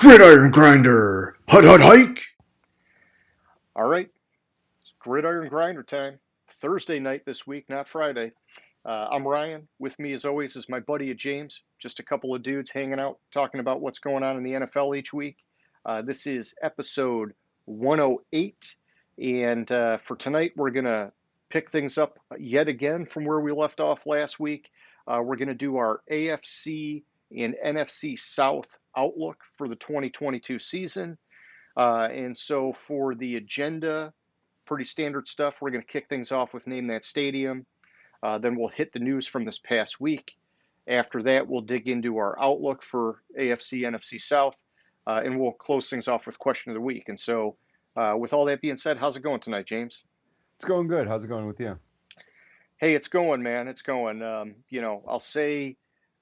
Gridiron Grinder! Hut hut hike! All right, it's Gridiron Grinder time. Thursday night this week, not Friday. I'm Ryan. With me, as always, is my buddy James. Just a couple of dudes hanging out, talking about what's going on in the NFL each week. This is episode 108. And for tonight, we're going to pick things up yet again from where we left off last week. We're going to do our AFC and NFC South outlook for the 2022 season. And so for the agenda, pretty standard stuff. We're going to kick things off with Name That Stadium. Then we'll hit the news from this past week. After that, we'll dig into our outlook for AFC, NFC South, and we'll close things off with Question of the Week. And so, with all that being said, how's it going tonight, James? It's going good. How's it going with you? Hey, it's going, man. It's going. I'll say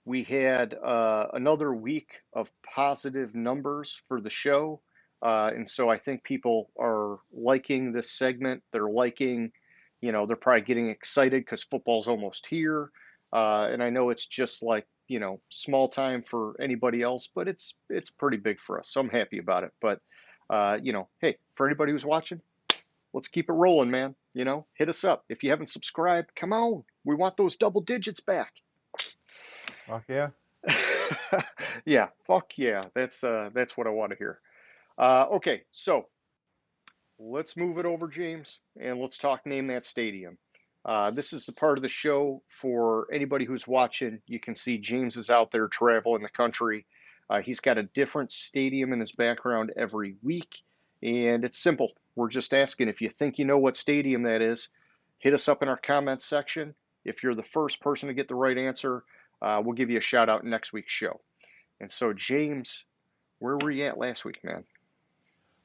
we had another week of positive numbers for the show. And so I think people are liking this segment. They're liking, they're probably getting excited because football's almost here. And I know it's just like, small time for anybody else, but it's pretty big for us. So I'm happy about it. But, hey, for anybody who's watching, let's keep it rolling, man. Hit us up. If you haven't subscribed, come on. We want those double digits back. Fuck yeah. Yeah, fuck yeah. That's what I want to hear. Okay, so let's move it over, James, and let's talk Name That Stadium. This is the part of the show for anybody who's watching. You can see James is out there traveling the country. He's got a different stadium in his background every week, and it's simple. We're just asking if you think you know what stadium that is, hit us up in our comments section. If you're the first person to get the right answer, we'll give you a shout out next week's show. And so, James, where were you at last week, man?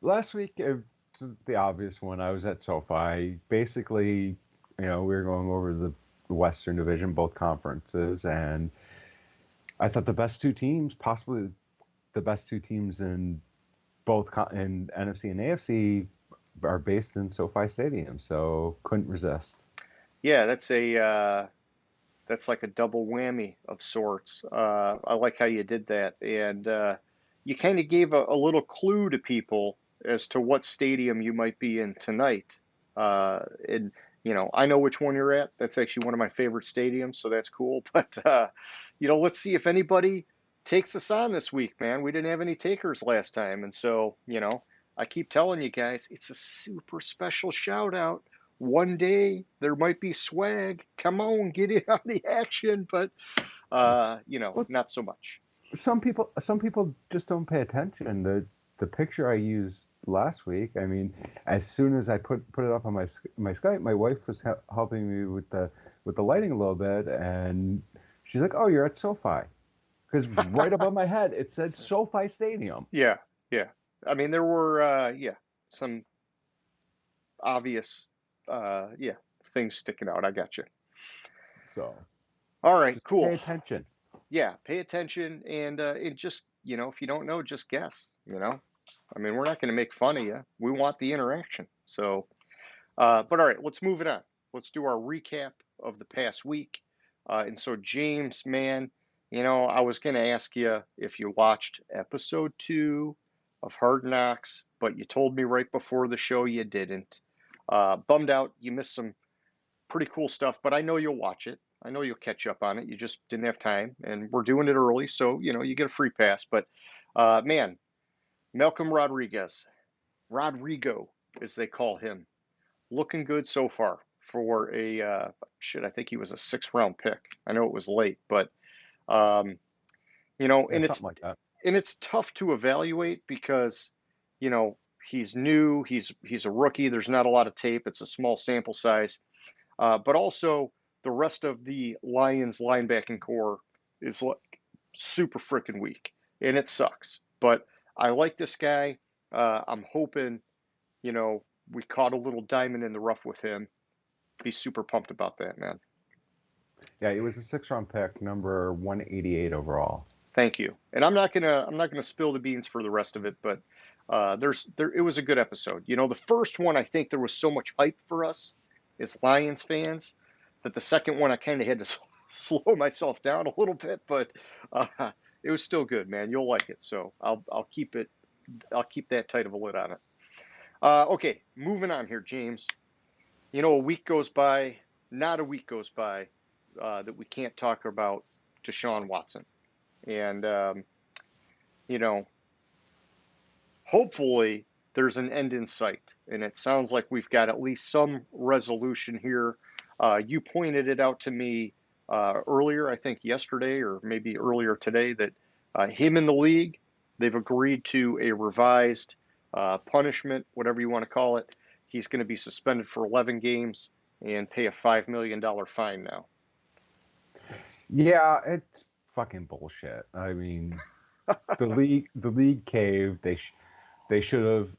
Last week, the obvious one, I was at SoFi. Basically, we were going over the Western Division, both conferences, and I thought the best two teams, possibly the best two teams in both in NFC and AFC, are based in SoFi Stadium, so couldn't resist. Yeah, that's like a double whammy of sorts. I like how you did that, and you kind of gave a little clue to people as to what stadium you might be in tonight. And I know which one you're at. That's actually one of my favorite stadiums, so that's cool. But let's see if anybody takes us on this week, man. We didn't have any takers last time, and so I keep telling you guys, it's a super special shout out. One day there might be swag. Come on, get in on the action, but Well, not so much. some people just don't pay attention. The picture I used last week, I mean, as soon as I put it up on my Skype, my wife was helping me with the lighting a little bit, and she's like, "Oh, you're at SoFi," because right above my head it said SoFi Stadium. Yeah, yeah. I mean, there were some obvious things sticking out. I got you. So All right, just cool. pay attention. Yeah, pay attention and it just if you don't know, just guess. I mean, we're not going to make fun of you. We want the interaction. So, but all right, let's move it on. Let's do our recap of the past week. And so, James, man, I was going to ask you if you watched episode 2 of Hard Knocks, but you told me right before the show you didn't. Bummed out. You missed some pretty cool stuff, but I know you'll watch it. I know you'll catch up on it. You just didn't have time, and we're doing it early, so you get a free pass. But man, Malcolm Rodrigo, as they call him, looking good so far for a shit. I think he was a 6th round pick. I know it was late, but um, Yeah, and something like that. it's tough to evaluate because you know he's new. He's a rookie. There's not a lot of tape. It's a small sample size. But also, the rest of the Lions linebacking core is like super freaking weak, and it sucks. But I like this guy. I'm hoping, we caught a little diamond in the rough with him. Be super pumped about that, man. Yeah, it was a 6th round pick, number 188 overall. Thank you. And I'm not gonna spill the beans for the rest of it, but it was a good episode. The first one I think there was so much hype for us as Lions fans that the second one I kind of had to slow myself down a little bit, but It was still good, man. You'll like it. So I'll keep it. I'll keep that tight of a lid on it. Okay, moving on here, James. A week goes by, not a week goes by, that we can't talk about Deshaun Watson. And, you know, hopefully there's an end in sight. And it sounds like we've got at least some resolution here. You pointed it out to me earlier, I think yesterday or maybe earlier today, that him and the league, they've agreed to a revised punishment, whatever you want to call it. He's going to be suspended for 11 games and pay a $5 million fine now. Yeah, it's fucking bullshit. I mean, the league caved. They should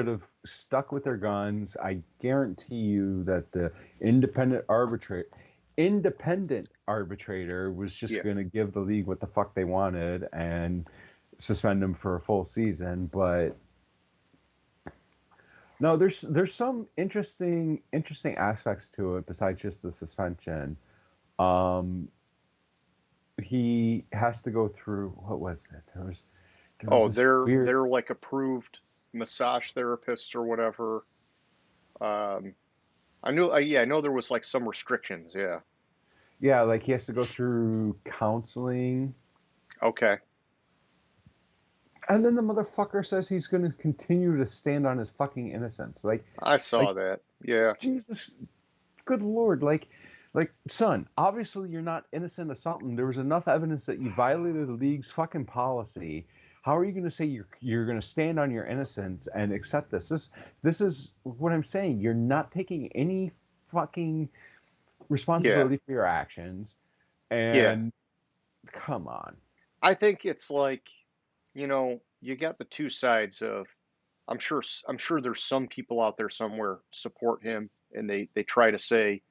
have stuck with their guns. I guarantee you that the independent arbitrator was just Yeah. going to give the league what the fuck they wanted and suspend him for a full season. But no, there's some interesting aspects to it besides just the suspension. Um, he has to go through, what was it? There was Oh, this they're weird. they're like approved massage therapists or whatever. Um, I know there was like some restrictions. Yeah. Yeah, like he has to go through counseling, Okay. and then the motherfucker says he's going to continue to stand on his fucking innocence. I Like saw that. Yeah. Jesus, good lord, like son, obviously you're not innocent of something. There was enough evidence that you violated the league's fucking policy. How are you going to say you're going to stand on your innocence and accept this? This is what I'm saying. You're not taking any fucking Yeah. responsibility for your actions, Yeah. and come on. I think it's like, you got the two sides of. I'm sure there's some people out there somewhere support him, and they try to say,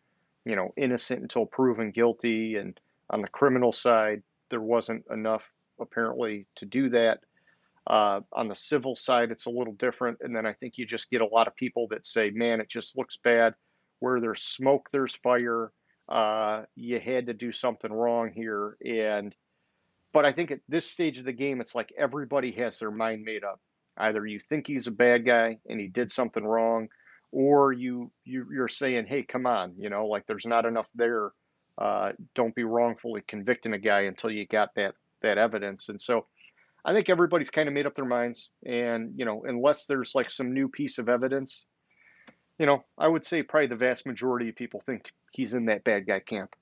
innocent until proven guilty. And on the criminal side, there wasn't enough apparently to do that. On the civil side, it's a little different. And then I think you just get a lot of people that say, man, it just looks bad. Where there's smoke, there's fire. You had to do something wrong here. But I think at this stage of the game, it's like everybody has their mind made up. Either you think he's a bad guy and he did something wrong, or you're saying, hey, come on, like there's not enough there. Don't be wrongfully convicting a guy until you got that evidence. And so I think everybody's kind of made up their minds. And unless there's like some new piece of evidence, I would say probably the vast majority of people think he's in that bad guy camp.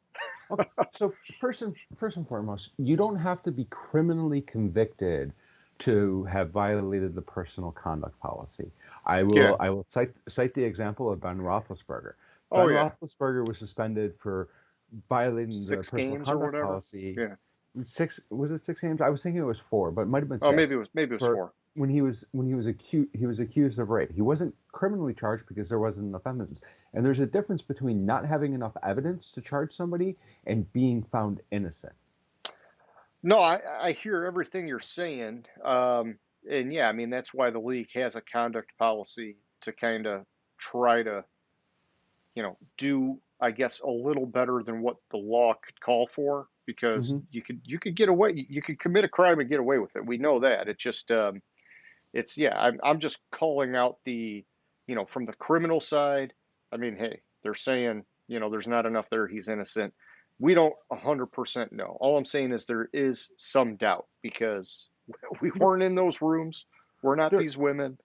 Okay, so first and foremost, you don't have to be criminally convicted to have violated the personal conduct policy. I Yeah. will I will cite the example of Ben Roethlisberger. Oh Ben yeah. Roethlisberger was suspended for violating the Six personal games or conduct whatever. policy. Yeah. Six, was it 6 games? I was thinking it was four, but it might have been Oh, six. maybe it was For four. when he was accused of rape. He wasn't criminally charged because there wasn't enough evidence. And there's a difference between not having enough evidence to charge somebody and being found innocent. No, I hear everything you're saying. And yeah, I mean, that's why the league has a conduct policy to kind of try to, do, I guess, a little better than what the law could call for, because Hmm. you could get away, you could commit a crime and get away with it. We know that. It just, yeah, I'm just calling out the, from the criminal side. I mean, hey, they're saying, there's not enough there. He's innocent. We don't 100% know. All I'm saying is there is some doubt because we weren't in those rooms. We're not There, these women,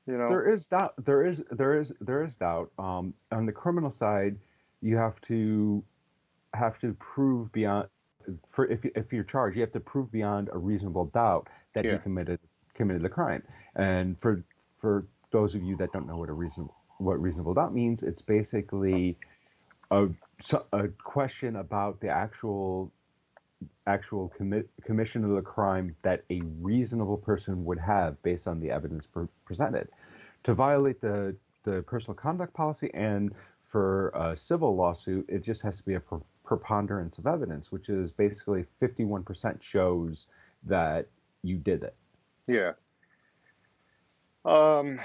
you know. there is doubt. There is doubt. On the criminal side, you have to prove beyond, for if you're charged, you have to prove beyond a reasonable doubt that he Yeah, committed the crime. And for those of you that don't know what reasonable doubt means, it's basically a a question about the actual commission of the crime that a reasonable person would have based on the evidence presented. To violate the personal conduct policy and for a civil lawsuit, it just has to be a preponderance of evidence, which is basically 51% shows that you did it, yeah. Um,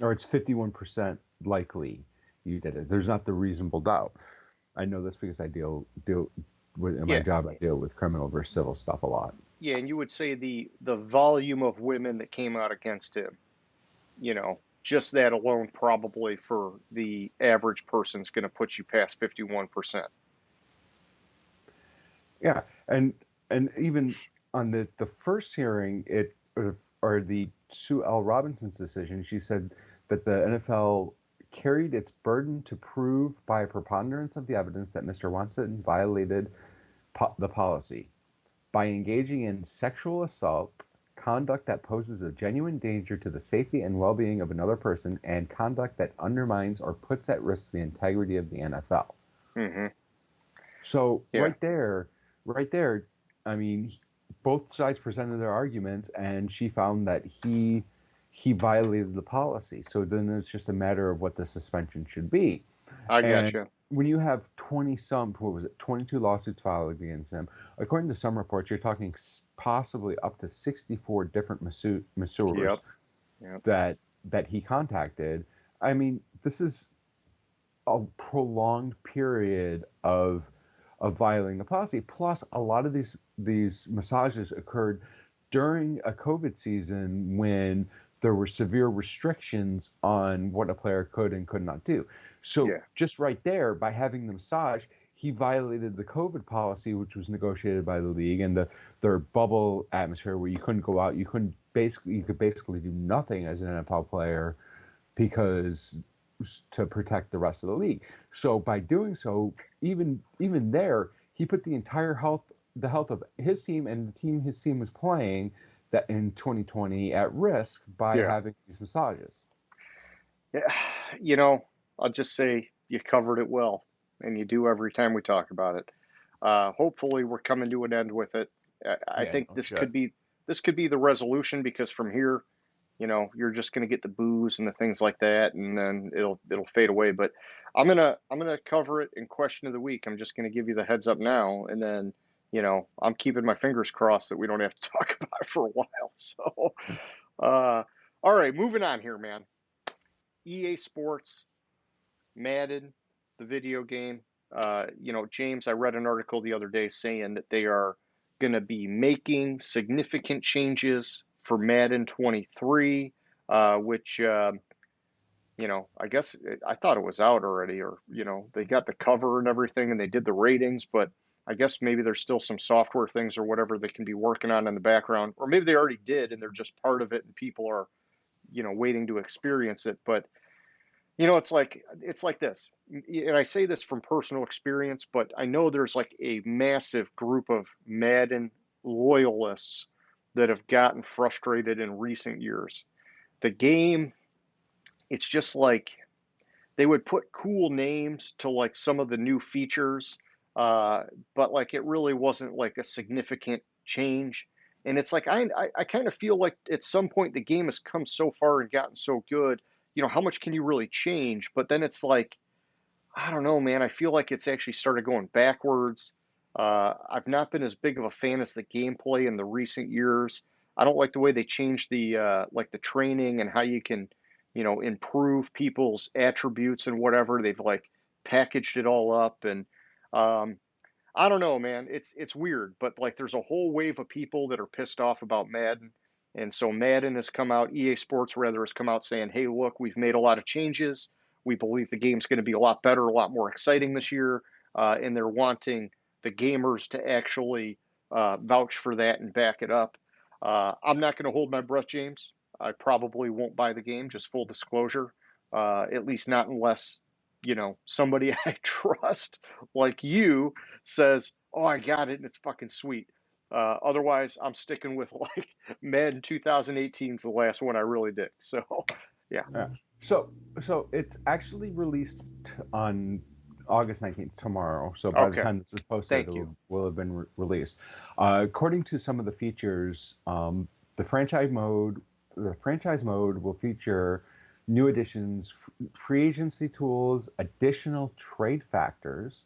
or it's 51% likely you did it. There's not the reasonable doubt. I know this because I deal with in my yeah. job. I deal with criminal versus civil stuff a lot. yeah, and you would say the volume of women that came out against him, you know, just that alone probably for the average person is going to put you past 51%. Yeah, and even on the first hearing, or the Sue L. Robinson's decision, she said that the NFL carried its burden to prove by a preponderance of the evidence that Mr. Watson violated the policy by engaging in sexual assault, conduct that poses a genuine danger to the safety and well-being of another person, and conduct that undermines or puts at risk the integrity of the NFL. Mm-hmm. So Yeah. right there, I mean, both sides presented their arguments, and she found that he violated the policy. So then it's just a matter of what the suspension should be. I And gotcha. when you have 22 lawsuits filed against him, according to some reports, you're talking possibly up to 64 different masseurs Yep. Yep. that he contacted. I mean, this is a prolonged period of violating the policy. Plus, a lot of these massages occurred during a COVID season when there were severe restrictions on what a player could and could not do. So Yeah. just right there, by having the massage, he violated the COVID policy, which was negotiated by the league, and their bubble atmosphere where you couldn't go out, you could basically do nothing as an NFL player because to protect the rest of the league. So by doing so, even there, he put the health of his team and the team his team was playing that in 2020 at risk by Yeah. having these massages. Yeah. You know, I'll just say you covered it well, and you do every time we talk about it. Hopefully, we're coming to an end with it. I Yeah, think no this shit. could be the resolution because from here, you know, you're just going to get the booze and the things like that, and then it'll fade away. But I'm gonna cover it in question of the week. I'm just going to give you the heads up now, and then you know I'm keeping my fingers crossed that we don't have to talk about it for a while. So, uh, all right, moving on here, man. EA Sports, Madden, the video game. You know, James, I read an article the other day saying that they are going to be making significant changes for Madden 23, which, you know, I guess I thought it was out already, or, you know, they got the cover and everything and they did the ratings, but I guess maybe there's still some software things or whatever they can be working on in the background, or maybe they already did and they're just part of it and people are, you know, waiting to experience it. But you know, it's like this, and I say this from personal experience, but I know there's like a massive group of Madden loyalists that have gotten frustrated in recent years. The game, it's just like they would put cool names to like some of the new features, uh, but like it really wasn't like a significant change. And it's like I kind of feel like at some point the game has come so far and gotten so good, you know, how much can you really change? But then it's like, I don't know, man. I feel like it's actually started going backwards. I've not been as big of a fan as the gameplay in the recent years. I don't like the way they changed the like the training and how you can, you know, improve people's attributes and whatever. They've like packaged it all up and um, I don't know, man. It's weird, but like there's a whole wave of people that are pissed off about Madden. And so Madden has come out, EA Sports rather has come out saying, "Hey, look, we've made a lot of changes. We believe the game's going to be a lot better, a lot more exciting this year." And they're wanting the gamers to actually vouch for that and back it up. I'm not going to hold my breath, James. I probably won't buy the game, just full disclosure. At least not unless, you know, somebody I trust like you says, "Oh, I got it and it's fucking sweet." Otherwise, I'm sticking with like Madden 2018 is the last one I really dig. So, yeah. Yeah. So it's actually released on August 19th, tomorrow. So by the Okay. time this is posted, it Thank you. will have been released. According to some of the features, the franchise mode will feature new additions, free agency tools, additional trade factors.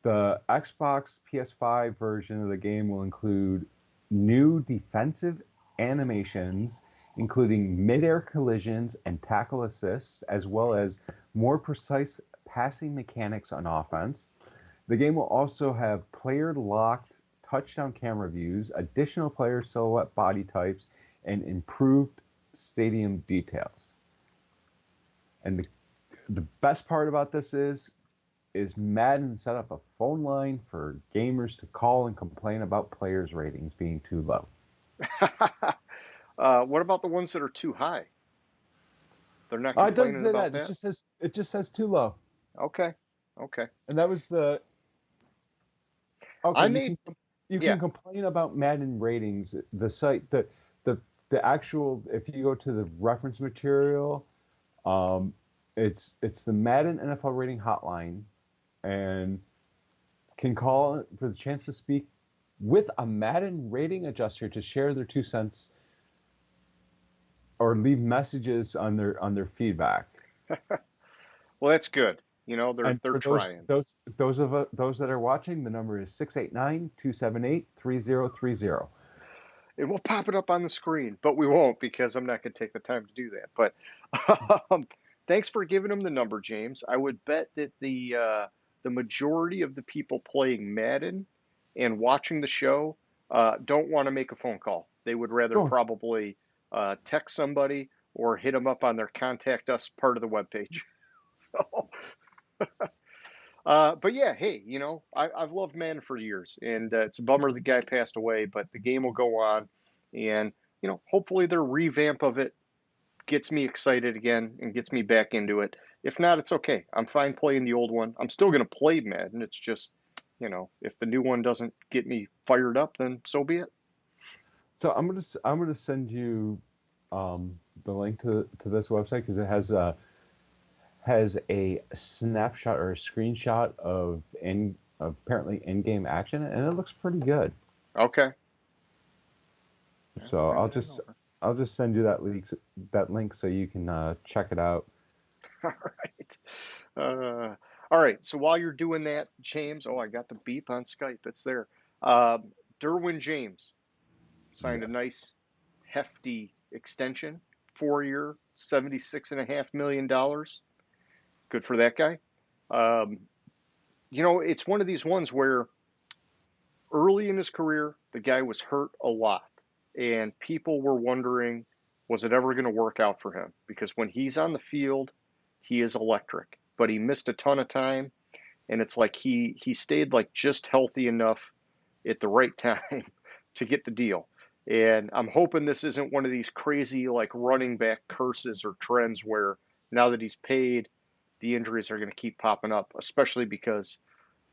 The Xbox PS5 version of the game will include new defensive animations, including mid-air collisions and tackle assists, as well as more precise passing mechanics on offense. The game will also have player-locked touchdown camera views, additional player silhouette body types, and improved stadium details. And the best part about this is Madden set up a phone line for gamers to call and complain about players' ratings being too low. What about the ones that are too high? They're not It doesn't complaining say about that. that? It just says too low. Okay. Okay. And that was the okay. I made, You yeah. can complain about Madden ratings. The site the actual, if you go to the reference material, it's the Madden NFL rating hotline, and can call for the chance to speak with a Madden rating adjuster to share their 2 cents or leave messages on their feedback. Well, that's good. You know, they're And for trying. those that are watching, the number is 689-278-3030. And we'll pop it up on the screen, but we won't because I'm not going to take the time to do that. But thanks for giving them the number, James. I would bet that the majority of the people playing Madden and watching the show don't want to make a phone call. They would rather Oh, probably text somebody or hit them up on their contact us part of the webpage. So, but yeah, hey, you know, I've loved Madden for years, and it's a bummer the guy passed away, but the game will go on, and you know, hopefully their revamp of it gets me excited again and gets me back into it. If not, it's okay. I'm fine playing the old one. I'm still gonna play Madden. It's just, you know, if the new one doesn't get me fired up, then so be it. so I'm gonna send you the link to this website because it has a snapshot or a screenshot of apparently in-game action, and it looks pretty good. Okay. So I'll just send you that link so you can check it out. All right. All right. So while you're doing that, James, oh, I got the beep on Skype. It's there. Uh, Derwin James signed a Yes. nice, hefty extension, 4 year, $76.5 million. Good for that guy. Um, you know, it's one of these ones where early in his career, the guy was hurt a lot, and people were wondering, was it ever going to work out for him? Because when he's on the field, he is electric, but he missed a ton of time, and it's like he stayed like just healthy enough at the right time to get the deal. And I'm hoping this isn't one of these crazy like running back curses or trends where now that he's paid, the injuries are going to keep popping up, especially because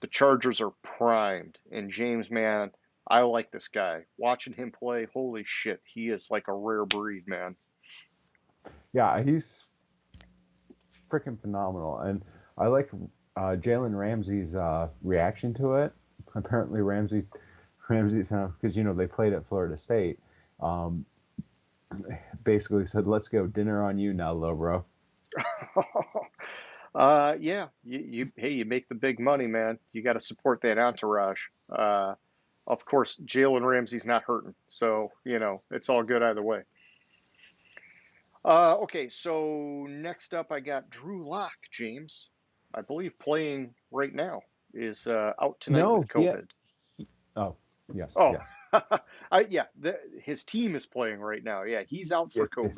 the Chargers are primed. And James, man, I like this guy. Watching him play, holy shit, he is like a rare breed, man. Yeah, he's freaking phenomenal, and I like Jalen Ramsey's reaction to it. Apparently, Ramsey's because they played at Florida State. Um, Basically said, "Let's go, dinner on you now, little bro." Yeah, hey, you make the big money, man. You got to support that entourage. Of course, Jalen Ramsey's not hurting, so you know it's all good either way. Okay, so next up, I got Drew Lock, James. I believe playing right now is out tonight No, with COVID. oh, yes, Oh, yes, yeah, his team is playing right now. Yeah, he's out for yes, yes.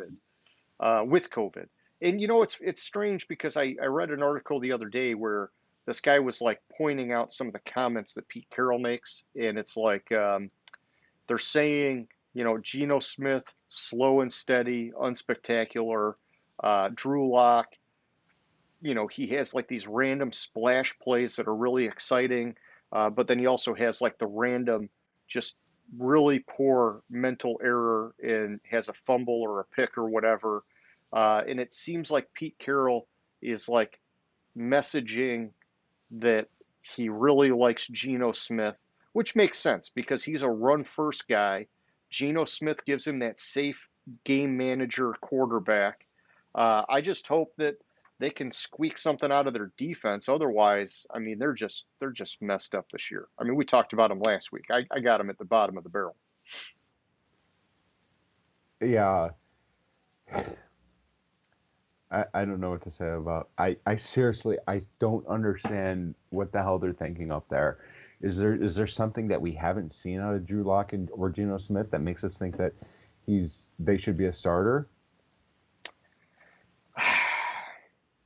COVID, with COVID. And you know, it's strange because I read an article the other day where this guy was like pointing out some of the comments that Pete Carroll makes, and it's like they're saying, you know, Geno Smith, slow and steady, unspectacular. Drew Lock, you know, he has like these random splash plays that are really exciting, but then he also has like the random, just really poor mental error and has a fumble or a pick or whatever. And it seems like Pete Carroll is like messaging that he really likes Geno Smith, which makes sense because he's a run first guy. Geno Smith gives him that safe game manager quarterback. I just hope that they can squeak something out of their defense. Otherwise, I mean, they're just messed up this year. I mean, we talked about them last week. I got them at the bottom of the barrel. Yeah. I don't know what to say about. I seriously, I don't understand what the hell they're thinking up there. Is there something that we haven't seen out of Drew Lock or Geno Smith that makes us think that they should be a starter?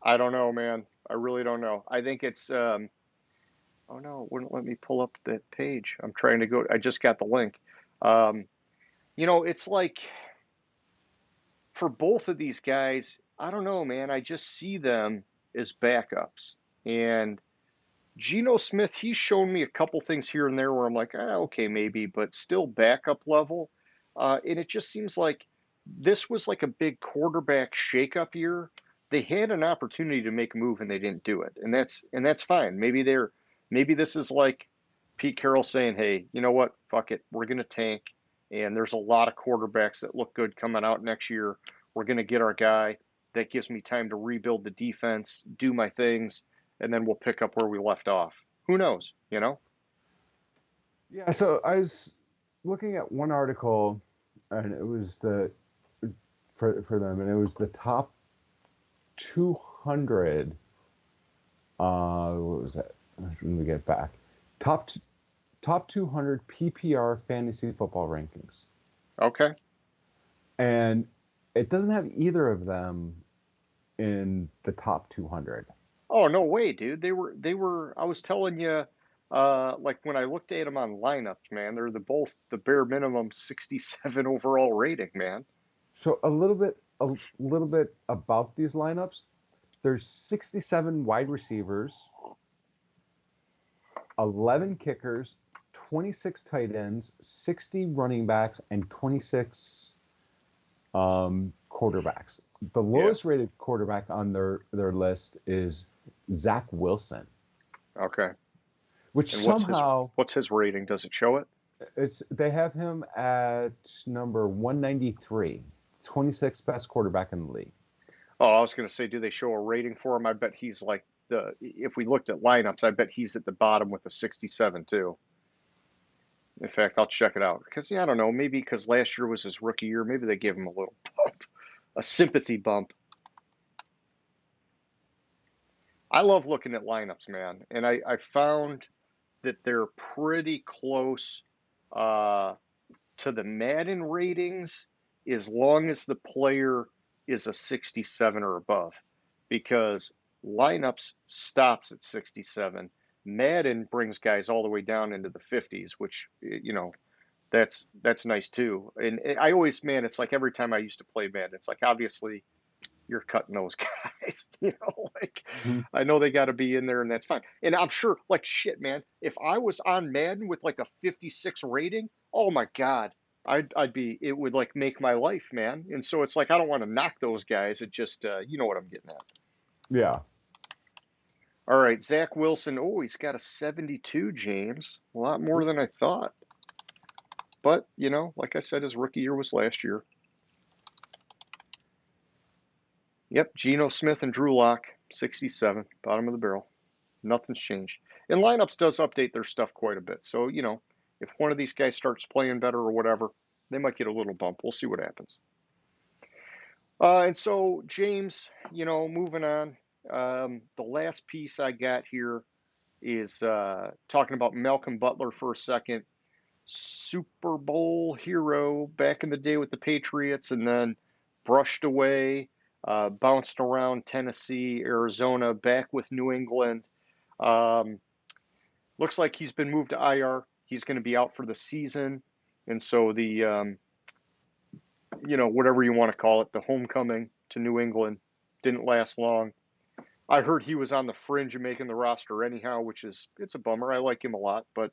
I don't know, man. I really don't know. I think it's oh no, it wouldn't let me pull up that page. I'm trying to go. I just got the link. Um, it's like for both of these guys, I don't know, man. I just see them as backups. And Geno Smith, he's shown me a couple things here and there where I'm like, okay, maybe, but still backup level. And it just seems like this was like a big quarterback shakeup year. They had an opportunity to make a move and they didn't do it, and that's fine. Maybe this is like Pete Carroll saying, hey, you know what? Fuck it, we're gonna tank, and there's a lot of quarterbacks that look good coming out next year. We're gonna get our guy. That gives me time to rebuild the defense, do my things, and then we'll pick up where we left off. Who knows? Yeah. So I was looking at one article, and it was for them, and it was the top 200. What was that? Let me get back. Top top 200 PPR fantasy football rankings, Okay. and it doesn't have either of them in the top 200. Oh, no way, dude. They were I was telling you like when I looked at them on lineups, man, they're both the bare minimum 67 overall rating, man. So a little bit about these lineups. There's 67 wide receivers, 11 kickers, 26 tight ends, 60 running backs, and 26 quarterbacks. The Yeah. lowest rated quarterback on their list is Zach Wilson, Okay. which And somehow what's his rating? Does it show it? they have him at number 193, 26th best quarterback in the league. Oh, I was going to say, do they show a rating for him? I bet he's like if we looked at lineups, I bet he's at the bottom with a 67 too. In fact, I'll check it out because yeah, I don't know, maybe because last year was his rookie year, maybe they gave him a little bump, a sympathy bump. I love looking at lineups, man, and I found that they're pretty close uh, to the Madden ratings as long as the player is a 67 or above, because lineups stops at 67. Madden brings guys all the way down into the 50s, which that's nice too. And I always, man, it's like every time I used to play Madden, it's like obviously you're cutting those guys, like Mhm. I know they got to be in there and that's fine. And I'm sure, like shit, man, if I was on Madden with like a 56 rating, oh my God, I'd be, it would like make my life, man. And so it's like, I don't want to knock those guys. It just, you know what I'm getting at. Yeah. All right, Zach Wilson. Oh, he's got a 72, James. A lot more than I thought. But, like I said, his rookie year was last year. Yep, Geno Smith and Drew Lock, 67, bottom of the barrel. Nothing's changed. And lineups does update their stuff quite a bit. So, if one of these guys starts playing better or whatever, they might get a little bump. We'll see what happens. And so, James, moving on. The last piece I got here is talking about Malcolm Butler for a second. Super Bowl hero back in the day with the Patriots, and then brushed away, bounced around Tennessee, Arizona, back with New England. Um, Looks like he's been moved to IR. He's going to be out for the season. And so whatever you want to call it, the homecoming to New England didn't last long. I heard he was on the fringe of making the roster anyhow, it's a bummer. I like him a lot, but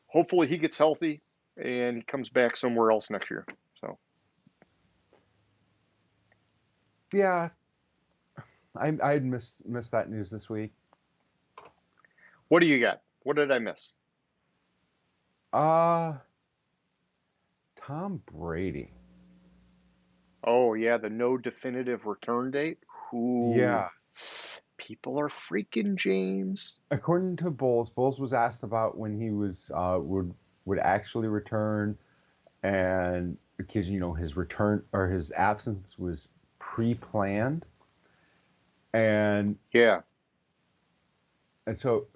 hopefully he gets healthy and he comes back somewhere else next year. So, Yeah, I'd missed that news this week. what do you got? What did I miss? Uh Tom Brady. Oh, yeah, the no definitive return date. Ooh, Yeah. people are freaking James. According to Bowles was asked about when he was would actually return, and because his return or his absence was pre-planned, and Yeah, and so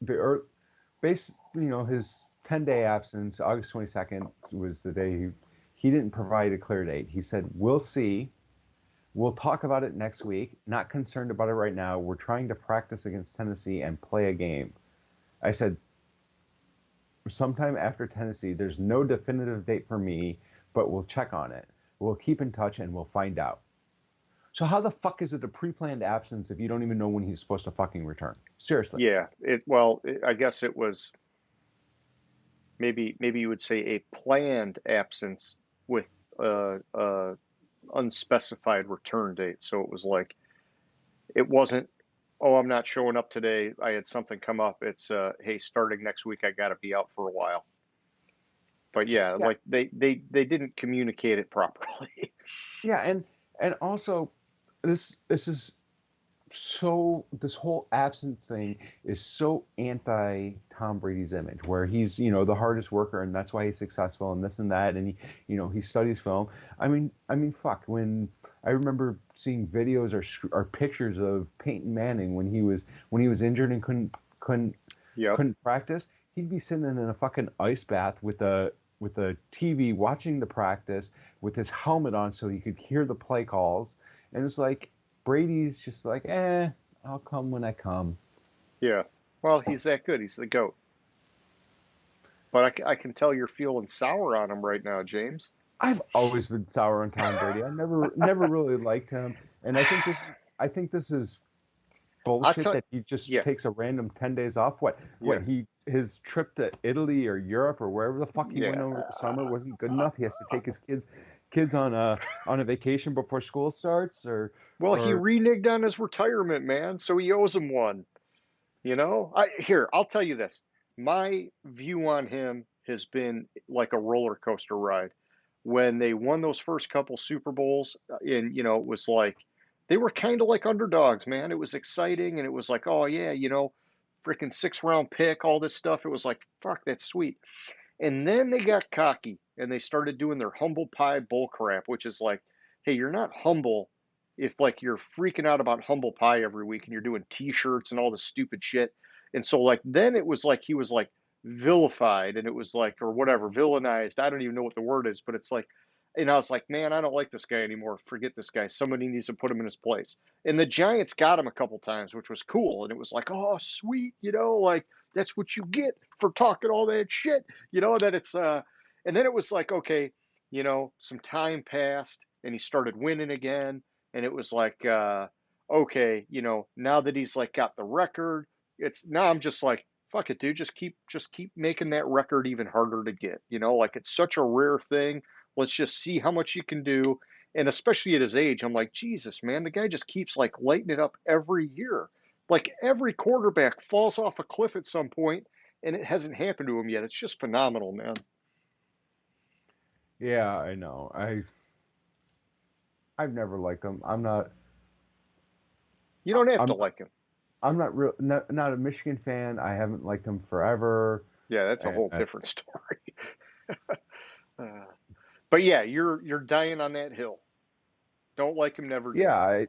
the base, his 10-day absence, August 22nd was the day he didn't provide a clear date. He said, "We'll see. We'll talk about it next week. Not concerned about it right now. We're trying to practice against Tennessee and play a game." I said, "Sometime after Tennessee, there's no definitive date for me, but we'll check on it. We'll keep in touch and we'll find out." So how the fuck is it a pre-planned absence if you don't even know when he's supposed to fucking return? Seriously. Yeah, I guess it was maybe you would say a planned absence with a unspecified return date. So it was like it wasn't, oh, I'm not showing up today. I had something come up. It's hey, starting next week, I got to be out for a while. But yeah, Yeah. like they didn't communicate it properly. Yeah, and also this whole absence thing is so anti Tom Brady's image, where he's the hardest worker and that's why he's successful and this and that, and he studies film. I mean fuck, when I remember seeing videos or pictures of Peyton Manning when he was injured and couldn't Yep. couldn't practice, he'd be sitting in a fucking ice bath with a TV watching the practice with his helmet on so he could hear the play calls, and it's like Brady's just like, I'll come when I come. Yeah. Well, he's that good. He's the GOAT. But I can tell you're feeling sour on him right now, James. I've always been sour on Tom Brady. I never really liked him, and I think this is bullshit that he just Yeah. takes a random 10 days off. What Yeah. his trip to Italy or Europe or wherever the fuck he went Yeah. over the summer wasn't good enough. He has to take his kids on a vacation before school starts Well, he or reneged on his retirement, man, so he owes him one. I'll tell you this. My view on him has been like a roller coaster ride. When they won those first couple Super Bowls, and it was like they were kind of like underdogs, man. It was exciting, and it was like, oh yeah, freaking 6th round pick, all this stuff. It was like, fuck, that's sweet. And then they got cocky and they started doing their humble pie bull crap, which is like, hey, you're not humble if like you're freaking out about humble pie every week and you're doing t-shirts and all this stupid shit. And so like then it was like he was like vilified and it was like or whatever, villainized. I don't even know what the word is, but it's like and I was like, man, I don't like this guy anymore. Forget this guy. Somebody needs to put him in his place. And the Giants got him a couple times, which was cool. And it was like, oh, sweet, like that's what you get for talking all that shit, that it's and then it was like, okay, some time passed and he started winning again. And it was like, okay, now that he's like got the record, it's now I'm just like, fuck it, dude, just keep making that record even harder to get. Like it's such a rare thing. Let's just see how much you can do. And especially at his age, I'm like, Jesus, man, the guy just keeps like lighting it up every year. Like every quarterback falls off a cliff at some point, and it hasn't happened to him yet. It's just phenomenal, man. yeah, I know. I've never liked him. You don't have to I'm like him. I'm not a Michigan fan. I haven't liked him forever. Yeah, that's a whole Uh, different story. Uh, but yeah, you're dying on that hill. Don't like him, never did. yeah, I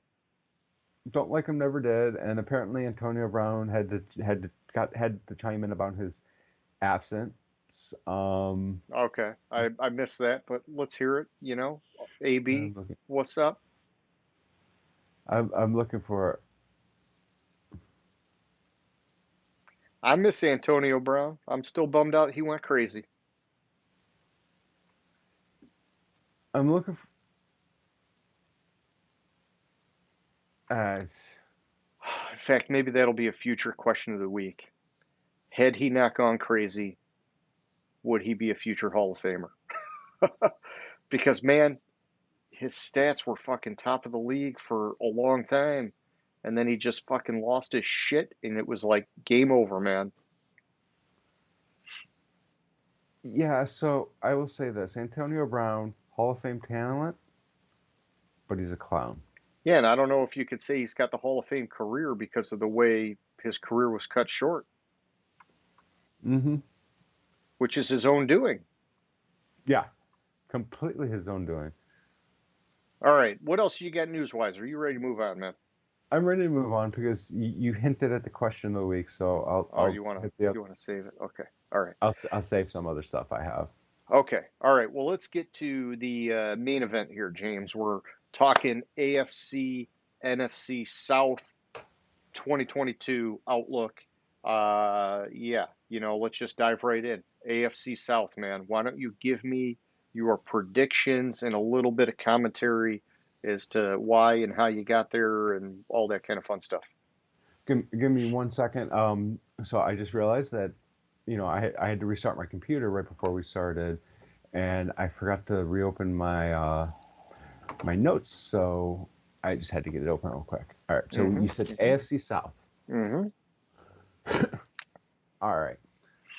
don't like him, never did. And apparently Antonio Brown had to chime in about his absence. Um, Okay, I missed that, but let's hear it. I'm AB, looking. what's up? I'm looking for. I miss Antonio Brown. I'm still bummed out he went crazy. I'm looking for. In fact, maybe that'll be a future question of the week. Had he not gone crazy, would he be a future Hall of Famer? Because man, his stats were fucking top of the league for a long time, and then he just fucking lost his shit, and it was like game over, man. Yeah, so I will say this: Antonio Brown, Hall of Fame talent, but he's a clown. Yeah, and I don't know if you could say he's got the Hall of Fame career because of the way his career was cut short, Mm-hmm. which is his own doing. Yeah, completely his own doing. All right, what else you got news wise? Are you ready to move on, man? I'm ready to move on because you hinted at the question of the week, so Oh, I'll you wanna hit the you wanna save it? Okay. All right. I'll save some other stuff I have. Okay. All right. Well, let's get to the main event here, James. We're talking AFC, NFC South 2022 outlook. Yeah, let's just dive right in. AFC South, man. Why don't you give me your predictions and a little bit of commentary as to why and how you got there and all that kind of fun stuff. Give me 1 second. So I just realized that I had to restart my computer right before we started, and I forgot to reopen my notes, so I just had to get it open real quick. All right. So Mm-hmm. you said Mm-hmm. AFC South. Mm-hmm. All right.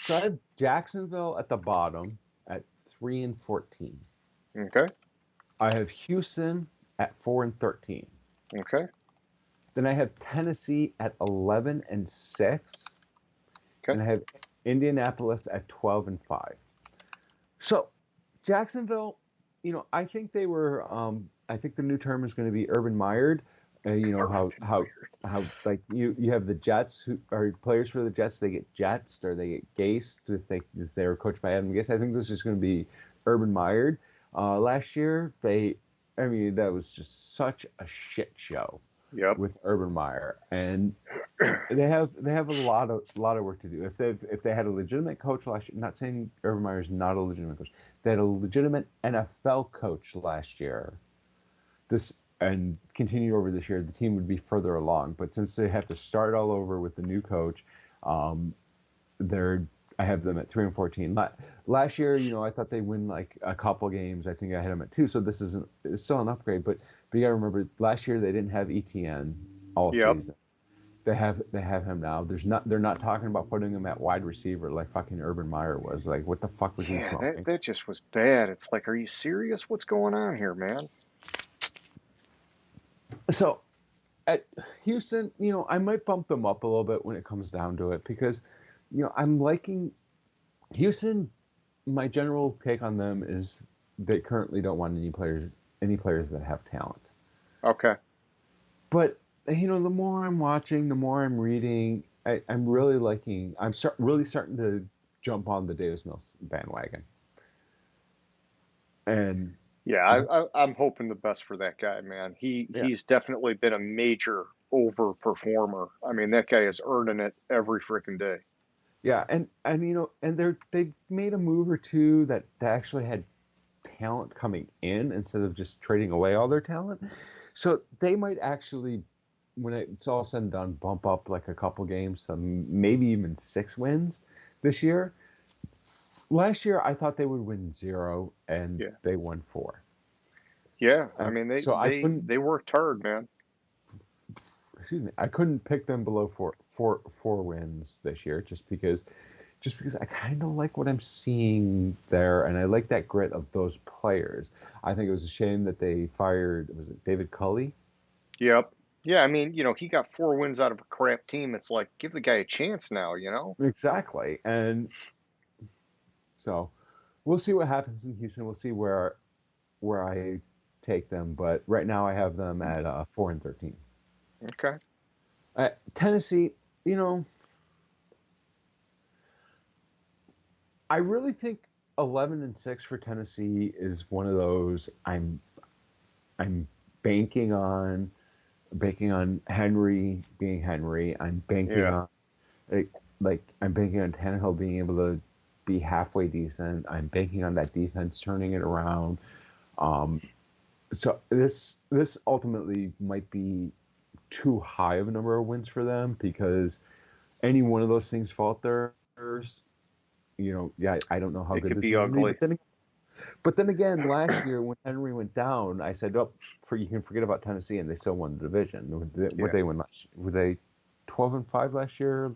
So I have Jacksonville at the bottom at 3-14. Okay. I have Houston at 4-13. Okay. Then I have Tennessee at 11-6, Okay. and I have Indianapolis at 12-5. So Jacksonville, I think they were. I think the new term is going to be urban mired. How like you have the Jets who are players for the Jets. They get Jetsed or they get Gaced if they were coached by Adam Gase. I think this is going to be urban mired. Last year I mean that was just such a shit show Yep. with Urban Meyer, and they have a lot of work to do. If they had a legitimate coach last year, not saying Urban Meyer is not a legitimate coach, they had a legitimate NFL coach last year. This and continue over this year, the team would be further along. But since they have to start all over with the new coach, um, they're I have them at 3-14. Last year, I thought they'd win like a couple games. I think I had them at 2. So it's still an upgrade. But you got to remember, last year they didn't have ETN all Yep. season. They have him now. They're not talking about putting him at wide receiver like fucking Urban Meyer was. Like, what the fuck was he Yeah, that smoking? that just was bad. It's like, are you serious? What's going on here, man? So at Houston, I might bump them up a little bit when it comes down to it because, I'm liking Houston. My general take on them is they currently don't want any players that have talent. Okay. But the more I'm watching, the more I'm reading, I'm really liking. Really starting to jump on the Davis Mills bandwagon, and Yeah, I, I'm hoping the best for that guy, man. yeah, He's definitely been a major overperformer. I mean, that guy is earning it every freaking day. yeah, and they made a move or two that actually had talent coming in instead of just trading away all their talent. So they might actually, when it's all said and done, bump up like a couple games, maybe even 6 wins this year. Last year, I thought they would win 0, and Yeah. they won 4. Yeah, I mean they So I they couldn't, they worked hard, man. excuse me, I couldn't pick them below four wins this year, just because I kind of like what I'm seeing there, and I like that grit of those players. I think it was a shame that they fired, was it David Culley? Yep. Yeah, I mean, he got 4 wins out of a crap team. It's like, give the guy a chance now. Exactly, and so we'll see what happens in Houston. We'll see where I take them, but right now I have them at 4-13. Okay. Tennessee, you know, I really think 11-6 for Tennessee is one of those I'm banking on Henry being Henry. I'm banking Yeah. on like I'm banking on Tannehill being able to be halfway decent. I'm banking on that defense turning it around. Um, so this ultimately might be too high of a number of wins for them because any one of those things fall theirs. Yeah, I don't know how It good could this be team can be. ugly. But then again, last year when Henry went down, I said, "Oh, you can forget about Tennessee," and they still won the division. What Yeah. they win last? Were they 12-5 last year?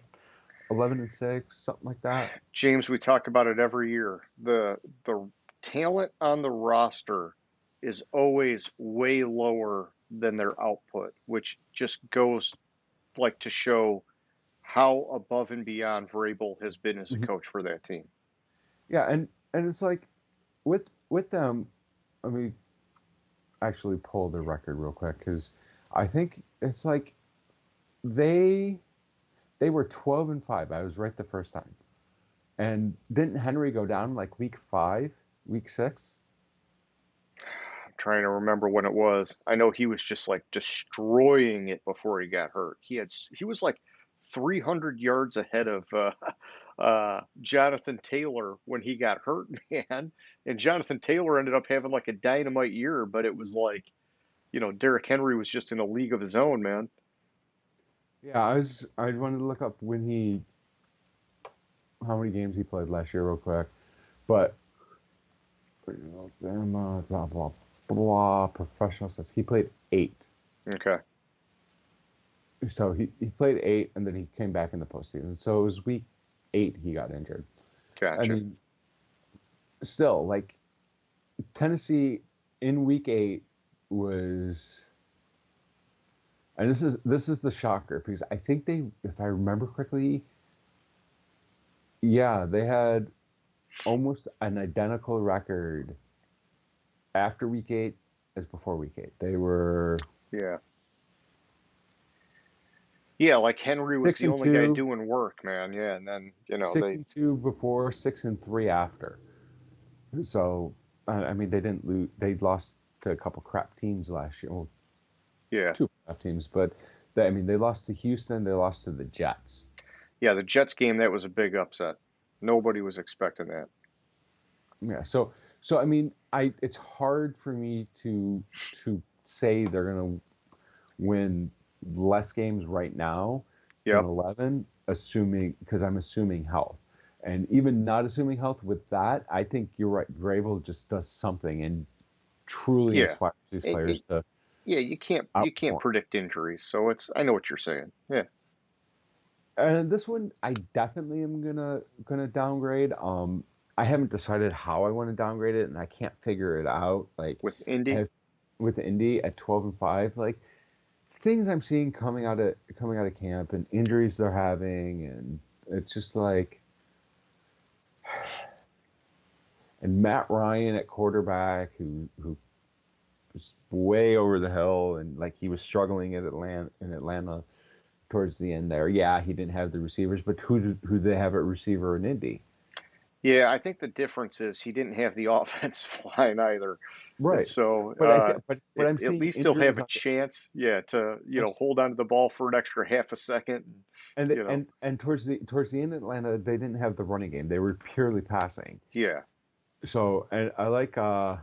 11-6, something like that. James, we talk about it every year. The talent on the roster is always way lower than their output, which just goes like to show how above and beyond Vrabel has been as a Mhm. coach for that team. Yeah, and it's like with them. Let me actually pull the record real quick because I think it's like they they were 12-5. I was right the first time. And didn't Henry go down like week 5, week 6? I'm trying to remember when it was. I know he was just like destroying it before he got hurt. He was like 300 yards ahead of Jonathan Taylor when he got hurt, man. And Jonathan Taylor ended up having like a dynamite year, but it was like, Derrick Henry was just in a league of his own, man. Yeah, I wanted to look up how many games he played last year real quick. But blah blah blah professional stats. He played 8. Okay, So he played 8 and then he came back in the postseason. So it was week 8 he got injured. I gotcha. mean, still, like, Tennessee in week 8 was, and this is the shocker, because I think they, if I remember correctly, yeah, they had almost an identical record after week 8 as before week 8. They were Yeah. Yeah, like Henry was six the and only guy two, doing work, man. Yeah, and then, six and two before, 6-3 after. So I mean, they didn't lose. They lost to a couple crap teams last year. Well, yeah. 2 crap teams, but I mean, they lost to Houston. They lost to the Jets. Yeah, the Jets game, that was a big upset. Nobody was expecting that. Yeah. So I mean, it's hard for me to say they're gonna win less games right now than Yep. 11, assuming, because I'm assuming health. And even not assuming health with that, I think you're right. Vrabel just does something and truly Yeah. inspires these It, players it, to yeah, you can't outperform. predict injuries, so I know what you're saying. Yeah. And this one, I definitely am gonna downgrade. I haven't decided how I want to downgrade it, and I can't figure it out. Like, With Indy, have, with Indy at 12-5, like, things I'm seeing coming out of camp and injuries they're having, and it's just like, and Matt Ryan at quarterback, who was way over the hill, and like he was struggling at Atlanta towards the end there. Yeah, he didn't have the receivers, but who did they have at receiver in Indy? yeah, I think the difference is he didn't have the offensive line either. And Right. so But I think, but I'm at seeing least he'll have injuries a on the, chance, yeah, to, I'm, hold on to the ball for an extra half a second. and You know, and and towards the end of Atlanta, they didn't have the running game. They were purely passing. yeah. So, and I like what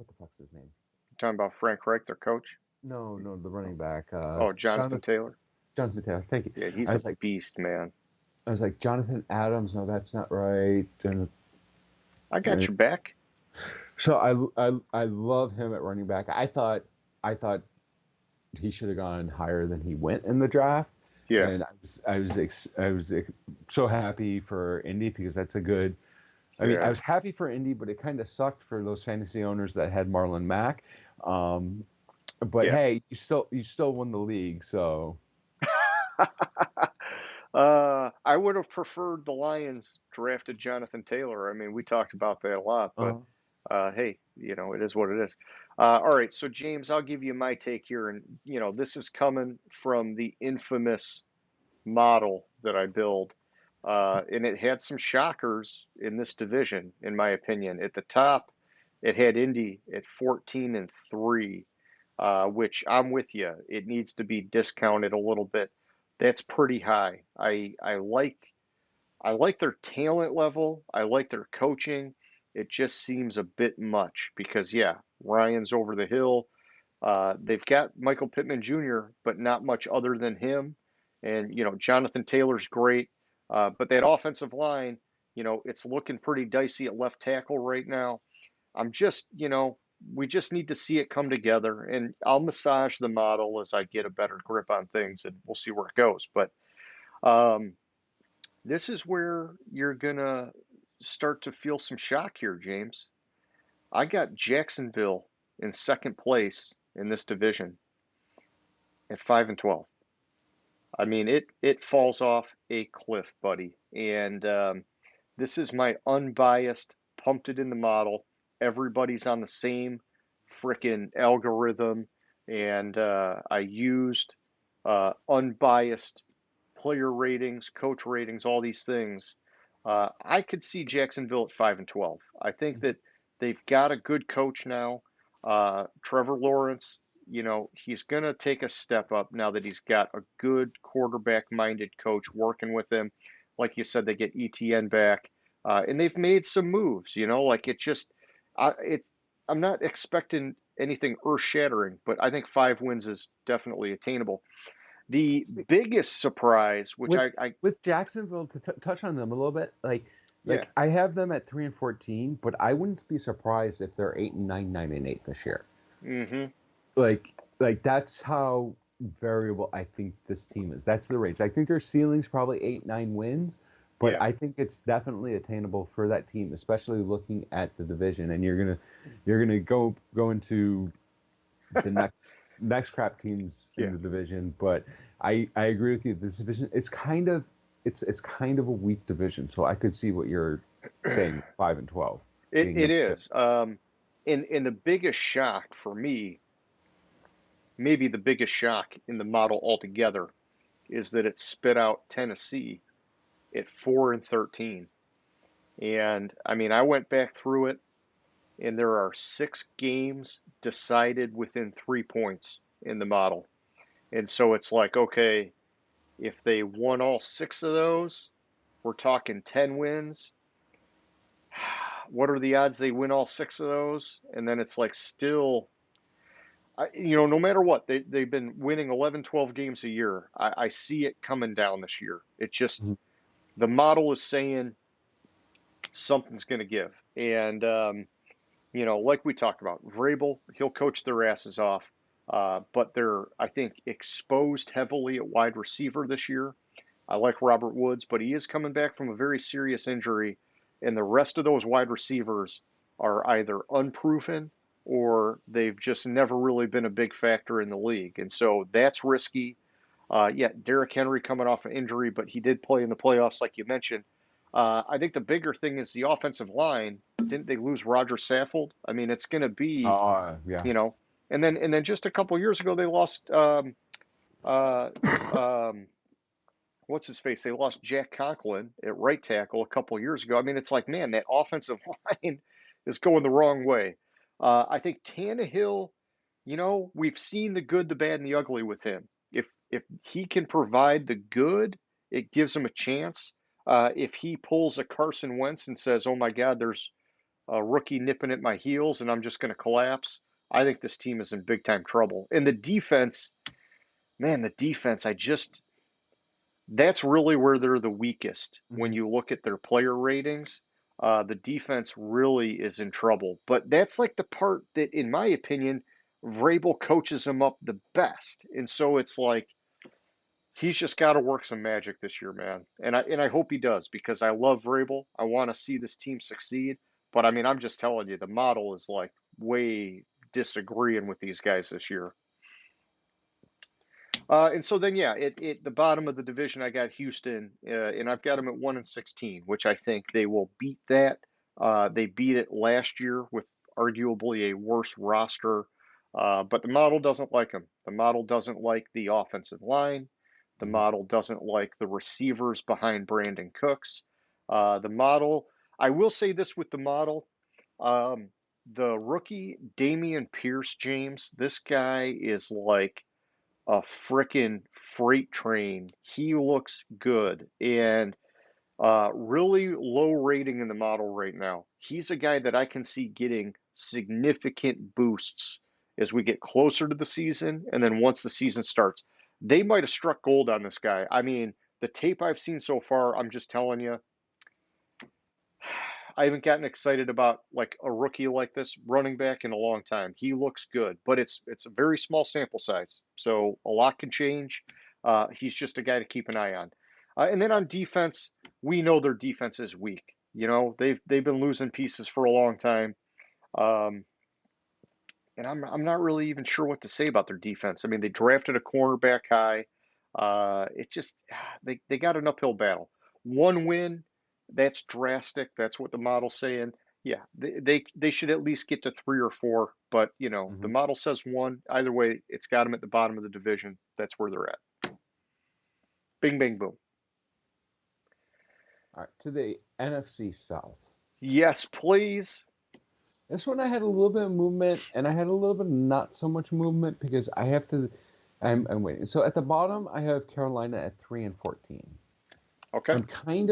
the fuck's his name? Talking about Frank Reich, their coach. No, no, the running back, Oh, Jonathan Jonathan Taylor. Jonathan Taylor. Thank you. Yeah, I he's a was like beast, man. I was like Jonathan Adams. No, that's not right. I got your back. So I love him at running back. I thought he should have gone higher than he went in the draft, Yeah, and I was so happy for Indy, because that's a good. I mean, I yeah. was happy for Indy, but it kind of sucked for those fantasy owners that had Marlon Mack. Um, but Yeah. hey, you still won the league, so I would have preferred the Lions drafted Jonathan Taylor. I mean, we talked about that a lot, but uh, hey, it is what it is. All right, so James, I'll give you my take here, and this is coming from the infamous model that I build, and it had some shockers in this division, in my opinion. At the top, it had Indy at 14-3, which I'm with you. It needs to be discounted a little bit. That's pretty high. I like their talent level. I like their coaching. It just seems a bit much because yeah, Ryan's over the hill. They've got Michael Pittman Jr., but not much other than him. And Jonathan Taylor's great, but that offensive line, it's looking pretty dicey at left tackle right now. I'm just, we just need to see it come together, and I'll massage the model as I get a better grip on things, and we'll see where it goes. But um, this is where you're gonna start to feel some shock here, James. I got Jacksonville in second place in this division at 5-12. I mean, it falls off a cliff, buddy. And this is my unbiased, pumped it in the model. Everybody's on the same freaking algorithm, and I used unbiased player ratings, coach ratings, all these things, I could see Jacksonville at 5-12. I think that they've got a good coach now. Trevor Lawrence, he's going to take a step up now that he's got a good quarterback-minded coach working with him. Like you said, they get ETN back, and they've made some moves. Like I'm not expecting anything earth-shattering, but I think 5 wins is definitely attainable. The See, biggest surprise, which with I with Jacksonville, to touch on them a little bit, yeah, I have them at 3-14, but I wouldn't be surprised if they're 8-9, 9-8 this year. hmm Like that's how variable I think this team is. That's the range. I think their ceiling's probably 8-9 wins, but yeah, I think it's definitely attainable for that team, especially looking at the division. And you're gonna go into the next crap teams in yeah. the division. But I agree with you. This division, it's kind of a weak division. So I could see what you're saying, 5-12 being It number is. And the biggest shock for me, maybe the biggest shock in the model altogether, is that it spit out Tennessee at 4-13. And I mean, I went back through it, and there are 6 games decided within 3 points in the model. And so it's like, okay, if they won all 6 of those, we're talking 10 wins. What are the odds they win all 6 of those? And then it's like still, no matter what, they've been winning 11, 12 games a year. I see it coming down this year. It just, 10. the model is saying something's going to give. And, like we talked about, Vrabel, he'll coach their asses off. But they're, I think, exposed heavily at wide receiver this year. I like Robert Woods, but he is coming back from a very serious injury, and the rest of those wide receivers are either unproven or they've just never really been a big factor in the league. And so that's risky. Yeah, Derrick Henry coming off an injury, but he did play in the playoffs, like you mentioned. I think the bigger thing is the offensive line. Didn't they lose Roger Saffold? I mean, it's going to be, Yeah. you know, and then just a couple years ago they lost uh, um, what's his face? They lost Jack Conklin at right tackle a couple years ago. I mean, it's like, man, that offensive line is going the wrong way. I think Tannehill, we've seen the good, the bad, and the ugly with him. If he can provide the good, it gives him a chance. If he pulls a Carson Wentz and says, "Oh my God, there's a rookie nipping at my heels, and I'm just going to collapse," I think this team is in big time trouble. And the defense, man, the defense, that's really where they're the weakest. When Mhm. you look at their player ratings, the defense really is in trouble. But that's like the part that, in my opinion, Vrabel coaches them up the best. And so it's like he's just got to work some magic this year, man. And I hope he does because I love Vrabel. I want to see this team succeed. But I mean, I'm just telling you, the model is like way disagreeing with these guys this year. And so then, yeah, the bottom of the division, I got Houston, and I've got them at 1-16, which I think they will beat that. They beat it last year with arguably a worse roster, but the model doesn't like them. The model doesn't like the offensive line. The Mhm. model doesn't like the receivers behind Brandon Cooks. The model, I will say this with the model, um, the rookie Damian Pierce James, this guy is like a frickin' freight train. He looks good and really low rating in the model right now. He's a guy that I can see getting significant boosts as we get closer to the season and then once the season starts. They might have struck gold on this guy. I mean, the tape I've seen so far, I'm just telling you, I haven't gotten excited about like a rookie like this running back in a long time. He looks good, but it's a very small sample size, so a lot can change. He's just a guy to keep an eye on. And then on defense, we know their defense is weak. They've been losing pieces for a long time, um, and I'm not really even sure what to say about their defense. I mean, they drafted a cornerback high. It just they got an uphill battle. 1 win, that's drastic. That's what the model's saying. Yeah, they should at least get to 3 or 4. But the Mhm. model says 1. Either way, it's got them at the bottom of the division. That's where they're at. Bing, bang, boom. All right, to the NFC South. Yes, please. This one I had a little bit of movement, and I had a little bit of not so much movement because I have to. I'm waiting. So at the bottom, I have Carolina at 3-14. Okay. I'm kind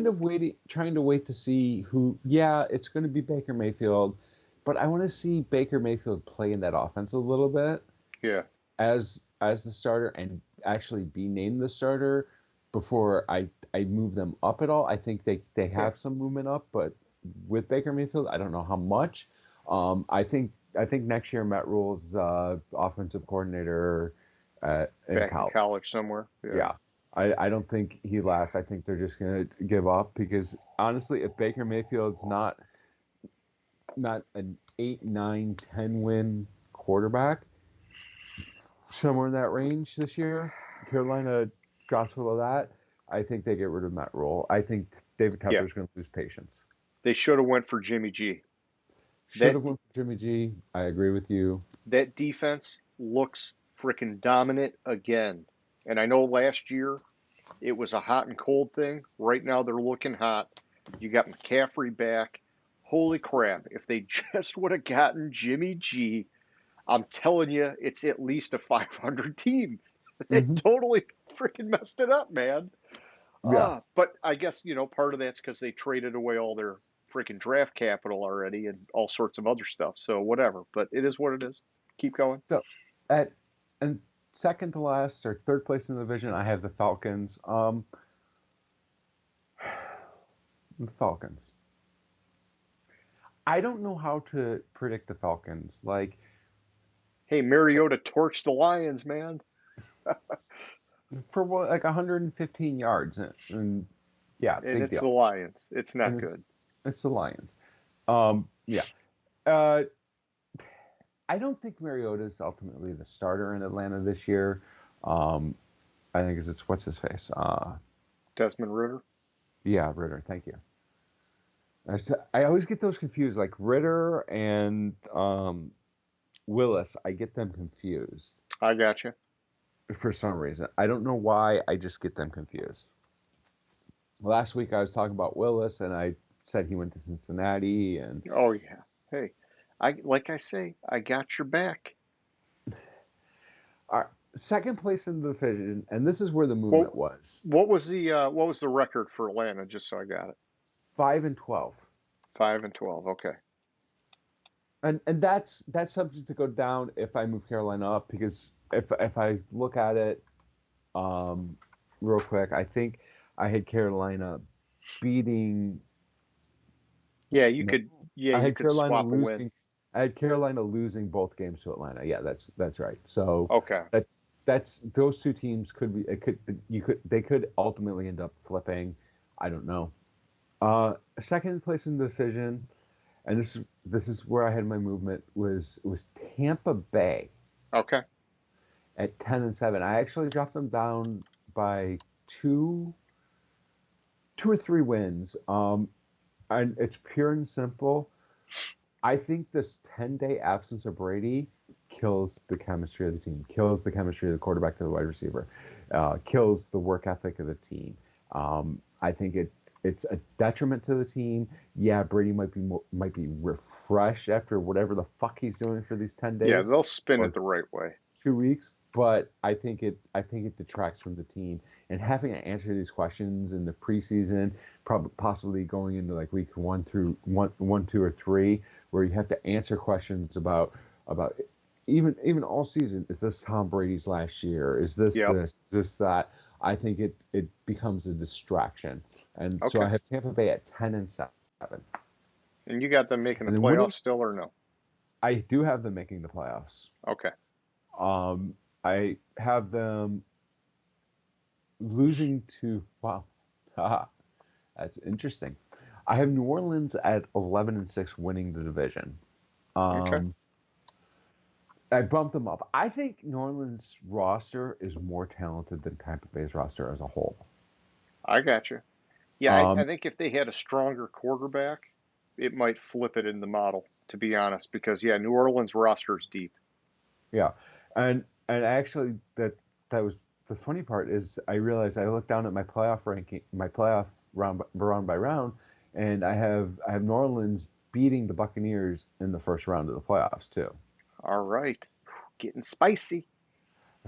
of waiting, trying to wait to see who. Yeah, it's going to be Baker Mayfield, but I want to see Baker Mayfield play in that offense a little bit Yeah. as the starter and actually be named the starter before I move them up at all. I think they Yeah. have some movement up, but with Baker Mayfield, I don't know how much. I think next year Matt Rule's offensive coordinator in Back in college. college somewhere. Yeah. Yeah. I don't think he lasts. I think they're just going to give up because honestly, if Baker Mayfield's not an 8, 9, 10 win quarterback, somewhere in that range this year, Carolina drops below that, I think they get rid of Matt Rule. I think David Yeah. Tepper's going to lose patience. They should have went for Jimmy G. Should have went for Jimmy G. I agree with you. That defense looks freaking dominant again. And I know last year it was a hot and cold thing. Right now they're looking hot. You got McCaffrey back. Holy crap. If they just would have gotten Jimmy G, I'm telling you, it's at least a 500 team. They Mm-hmm. totally freaking messed it up, man. Yeah. But I guess, part of that's because they traded away all their freaking draft capital already and all sorts of other stuff. So whatever. But it is what it is. Keep going. So at and second to last or third place in the division, I have the Falcons. The Falcons. I don't know how to predict the Falcons. Like Hey, Mariota torched the Lions, man. for what, like 115 yards, and yeah, And big it's deal. the Lions. It's not And good. it's the Lions. Yeah. I don't think Mariota is ultimately the starter in Atlanta this year. I think it's what's his face. Desmond Ritter. Yeah, Ritter. Thank you. I always get those confused, like Ritter and Willis. I get them confused I got you. for some reason. I don't know why. I just get them confused. Last week I was talking about Willis, and I said he went to Cincinnati, and Oh yeah. Hey, like I say, I got your back. our second place in the division, and this is where the Well, movement was. what was the record for Atlanta? Just so I got it. 5-12. 5-12. Okay. And that's subject to go down if I move Carolina up because if I look at it real quick, I think I had Carolina beating. Yeah, you No, could. Yeah, I you had could Carolina swap a win. losing. I had Carolina losing both games to Atlanta. Yeah, that's right. So Okay. that's those two teams could be. They could ultimately end up flipping. I don't know. Second place in the division, and this is where I had my movement was Tampa Bay Okay. at 10-7. I actually dropped them down by two or three wins. And it's pure and simple. I think this 10-day absence of Brady kills the chemistry of the team, kills the chemistry of the quarterback to the wide receiver, kills the work ethic of the team. I think it's a detriment to the team. Yeah, Brady might be refreshed after whatever the fuck he's doing for these 10 days. Yeah, they'll spin or it the right way. 2 weeks, but I think it detracts from the team. And having to answer these questions in the preseason, probably possibly going into like week 1 through 2 or 3, where you have to answer questions about even all season. Is this Tom Brady's last year? Is this Yep. this? Is this that? I think it becomes a distraction. And so Okay. I have Tampa Bay at 10-7. And you got them making the And then playoffs still or no? I do have them making the playoffs. Okay. I have them losing to wow, that's interesting. I have New Orleans at 11-6, winning the division. Okay. I bumped them up. I think New Orleans' roster is more talented than Tampa Bay's roster as a whole. I got you. Yeah, I Um, think if they had a stronger quarterback, it might flip it in the model, to be honest, because yeah, New Orleans roster is deep. yeah, and actually that was the funny part is I realized I looked down at my playoff ranking, my playoff round by round, and I have New Orleans beating the Buccaneers in the first round of the playoffs too. All right. Getting spicy.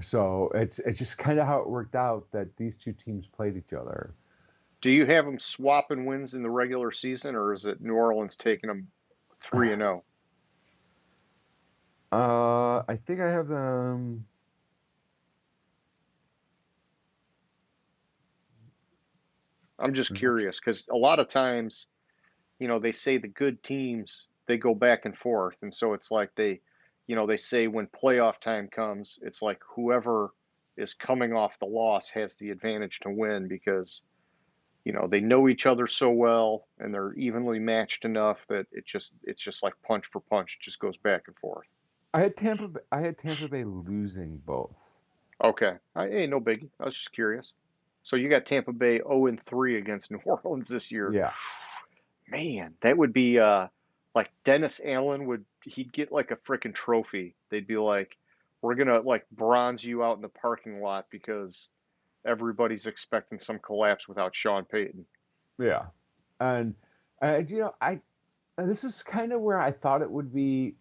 So it's just kind of how it worked out that these two teams played each other. Do you have them swapping wins in the regular season, or is it New Orleans taking them 3-0? I think I have them. I'm just curious because a lot of times, they say the good teams they go back and forth, and so it's like they say when playoff time comes, it's like whoever is coming off the loss has the advantage to win because they know each other so well and they're evenly matched enough that it's just like punch for punch. It just goes back and forth. I had Tampa Bay losing both. Okay, hey, no biggie. I was just curious. So you got Tampa Bay 0-3 against New Orleans this year. Yeah. Man, that would be like Dennis Allen he'd get like a freaking trophy. They'd be like, we're gonna like bronze you out in the parking lot because everybody's expecting some collapse without Sean Payton. Yeah. And I and this is kind of where I thought it would be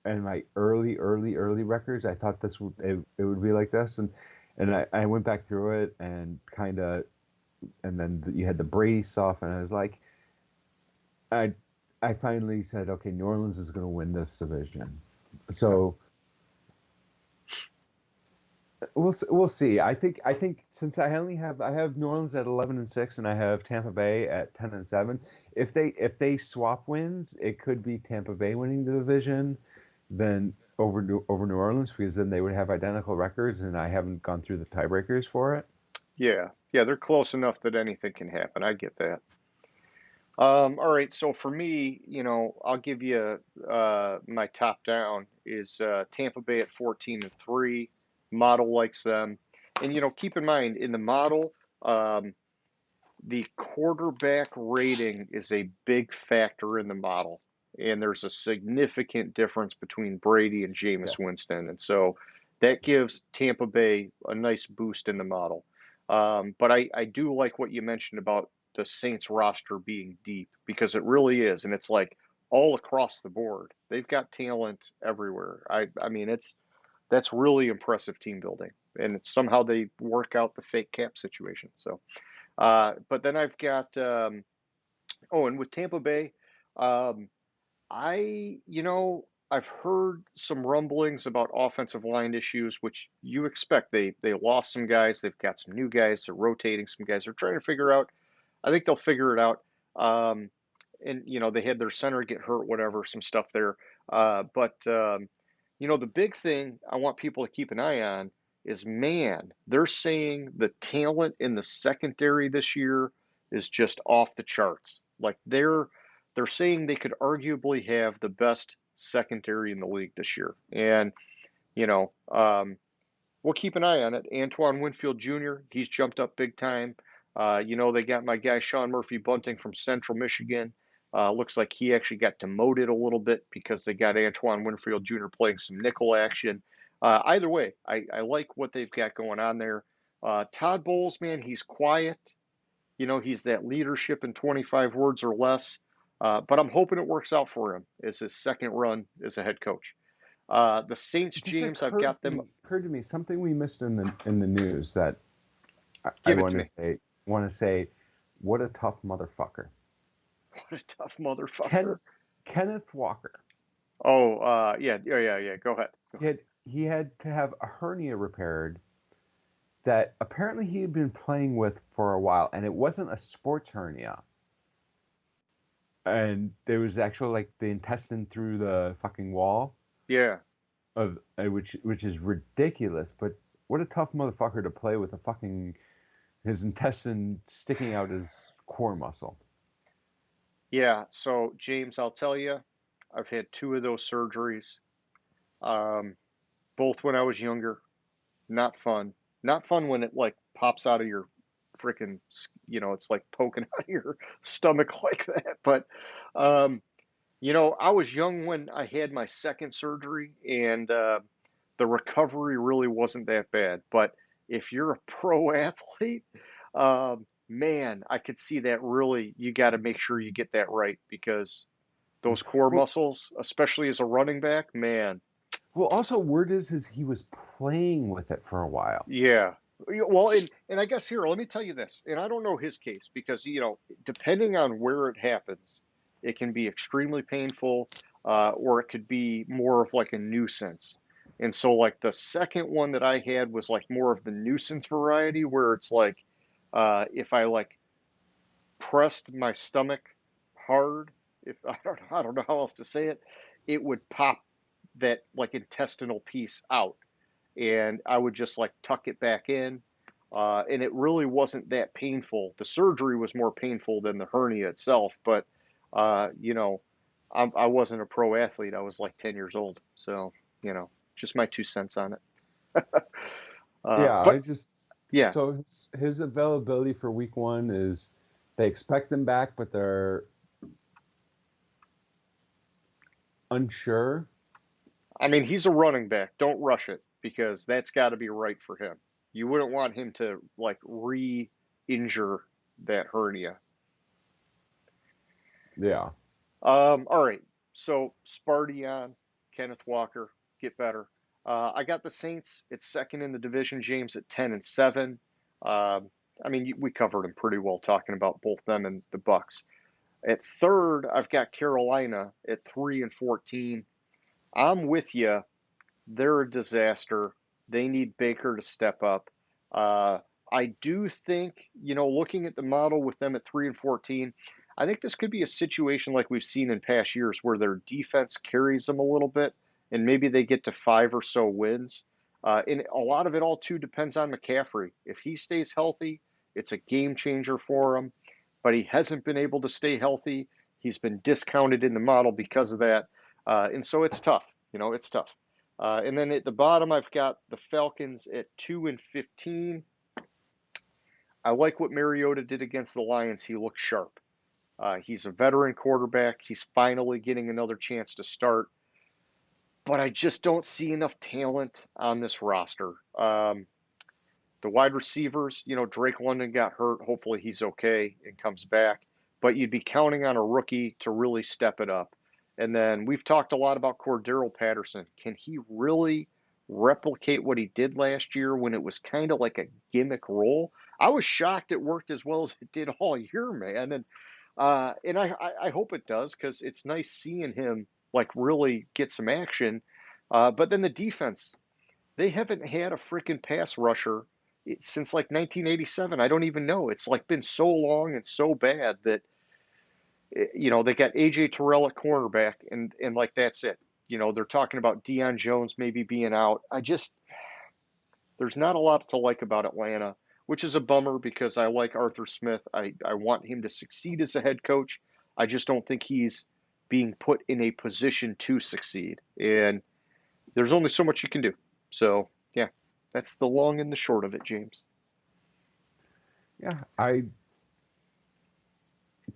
in my early records. I thought it would be like this, and I went back through it and kind of, and then you had the Brady stuff, and I was like, I I finally said, okay, New Orleans is going to win this division. So we'll see. I think since I have New Orleans at 11-6 and I have Tampa Bay at 10-7. If they swap wins, it could be Tampa Bay winning the division, then over New Orleans, because then they would have identical records, and I haven't gone through the tiebreakers for it. Yeah, yeah, they're close enough that anything can happen. I get that. All right, so for me, I'll give you my top down is Tampa Bay at 14-3. Model likes them, and keep in mind in the model, um, the quarterback rating is a big factor in the model, and there's a significant difference between Brady and Jameis Yes. Winston, and so that gives Tampa Bay a nice boost in the model. But I do like what you mentioned about the Saints roster being deep because it really is, and it's like all across the board. They've got talent everywhere. I mean that's really impressive team building, and it's, somehow they work out the fake cap situation. So. But then I've got and with Tampa Bay, um, I've heard some rumblings about offensive line issues, which you expect. They lost some guys, they've got some new guys, they're rotating some guys. They're trying to figure out. I think they'll figure it out. Um, and they had their center get hurt, whatever, some stuff there. But the big thing I want people to keep an eye on is, man, they're saying the talent in the secondary this year is just off the charts. Like they're saying they could arguably have the best secondary in the league this year. And, you know, um, we'll keep an eye on it. Antoine Winfield Jr., he's jumped up big time. They got my guy Sean Murphy Bunting from Central Michigan. Looks like he actually got demoted a little bit because they got Antoine Winfield Jr. playing some nickel action. Either way, I like what they've got going on there. Todd Bowles, man, he's quiet. He's that leadership in 25 words or less. But I'm hoping it works out for him as his second run as a head coach. The Saints, It just James, I've got them. occurred to me something we missed in the news that I Give it to want to me. say. Want to say, what a tough motherfucker. What a tough motherfucker. Ken, Kenneth Walker. Oh, yeah. Go ahead. He had to have a hernia repaired that apparently he had been playing with for a while, and it wasn't a sports hernia. And there was actually like the intestine through the fucking wall Yeah. of which is ridiculous. But what a tough motherfucker to play with his intestine sticking out his core muscle. Yeah. So, James, I'll tell you, I've had two of those surgeries, um, both when I was younger. Not fun. Not fun when it like pops out of your freaking, it's like poking out of your stomach like that. But, um, I was young when I had my second surgery, and the recovery really wasn't that bad. But if you're a pro athlete, man, I could see that really. You got to make sure you get that right because those core Well, muscles, especially as a running back, man. well, also word is he was playing with it for a while. Yeah. Well, and I guess here, let me tell you this, and I don't know his case because, depending on where it happens, it can be extremely painful, or it could be more of like a nuisance. And so, like, the second one that I had was like more of the nuisance variety, where it's like, if I like pressed my stomach hard, if I don't know how else to say it, it would pop that like intestinal piece out and I would just like tuck it back in. And it really wasn't that painful. The surgery was more painful than the hernia itself, but uh, you know, I wasn't a pro athlete. I was like 10 years old, so just my 2 cents on it. Yeah, But yeah, so his availability for week one is they expect him back, but they're unsure. I mean he's a running back. Don't rush it because that's got to be right for him. You wouldn't want him to like re-injure that hernia. Yeah. All right. So Sparty on Kenneth Walker, get better. I got the Saints. It's second in the division, James, at 10-7. I mean, we covered them pretty well talking about both them and the Bucks. At third, I've got Carolina at 3-14. I'm with you. They're a disaster. They need Baker to step up. Uh, I do think, looking at the model with them at 3-14, I think this could be a situation like we've seen in past years where their defense carries them a little bit and maybe they get to five or so wins. And a lot of it all, too, depends on McCaffrey. If he stays healthy, it's a game changer for him, but he hasn't been able to stay healthy. He's been discounted in the model because of that. And so it's tough. It's tough. And then at the bottom, I've got the Falcons at 2-15. I like what Mariota did against the Lions. He looked sharp. He's a veteran quarterback. He's finally getting another chance to start. But I just don't see enough talent on this roster. The wide receivers, Drake London got hurt. Hopefully he's okay and comes back. But you'd be counting on a rookie to really step it up. And then we've talked a lot about Cordero Patterson. Can he really replicate what he did last year when it was kind of like a gimmick role? I was shocked it worked as well as it did all year, man. And I hope it does because it's nice seeing him like really get some action. But then the defense, they haven't had a freaking pass rusher since like 1987. I don't even know. It's like been so long and so bad that they got AJ Terrell at cornerback and like that's it. They're talking about Deion Jones maybe being out. There's not a lot to like about Atlanta, which is a bummer because I like Arthur Smith. I want him to succeed as a head coach. I just don't think he's being put in a position to succeed. And there's only so much you can do. So, yeah, that's the long and the short of it, James. Yeah, I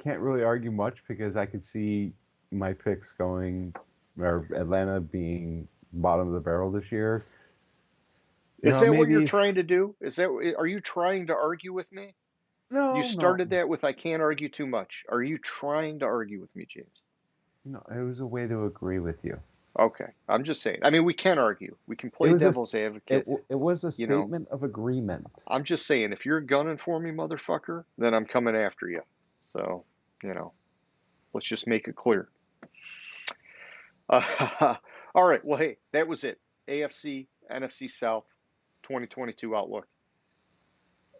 can't really argue much because I could see my picks going, or Atlanta being bottom of the barrel this year. Is that what you're Maybe trying to do? Are you trying to argue with me? You no, started that with I can't argue too much. Are you trying to argue with me, James? no. It was a way to agree with you. Okay, I'm just saying. I mean, we can argue. We can It play was a devil's advocate. it was a You know, statement of agreement. I'm just saying, if you're gunning for me, motherfucker, then I'm coming after you. So, you know, let's just make it clear. All right. Well, hey, that was it. AFC, NFC South, 2022 Outlook.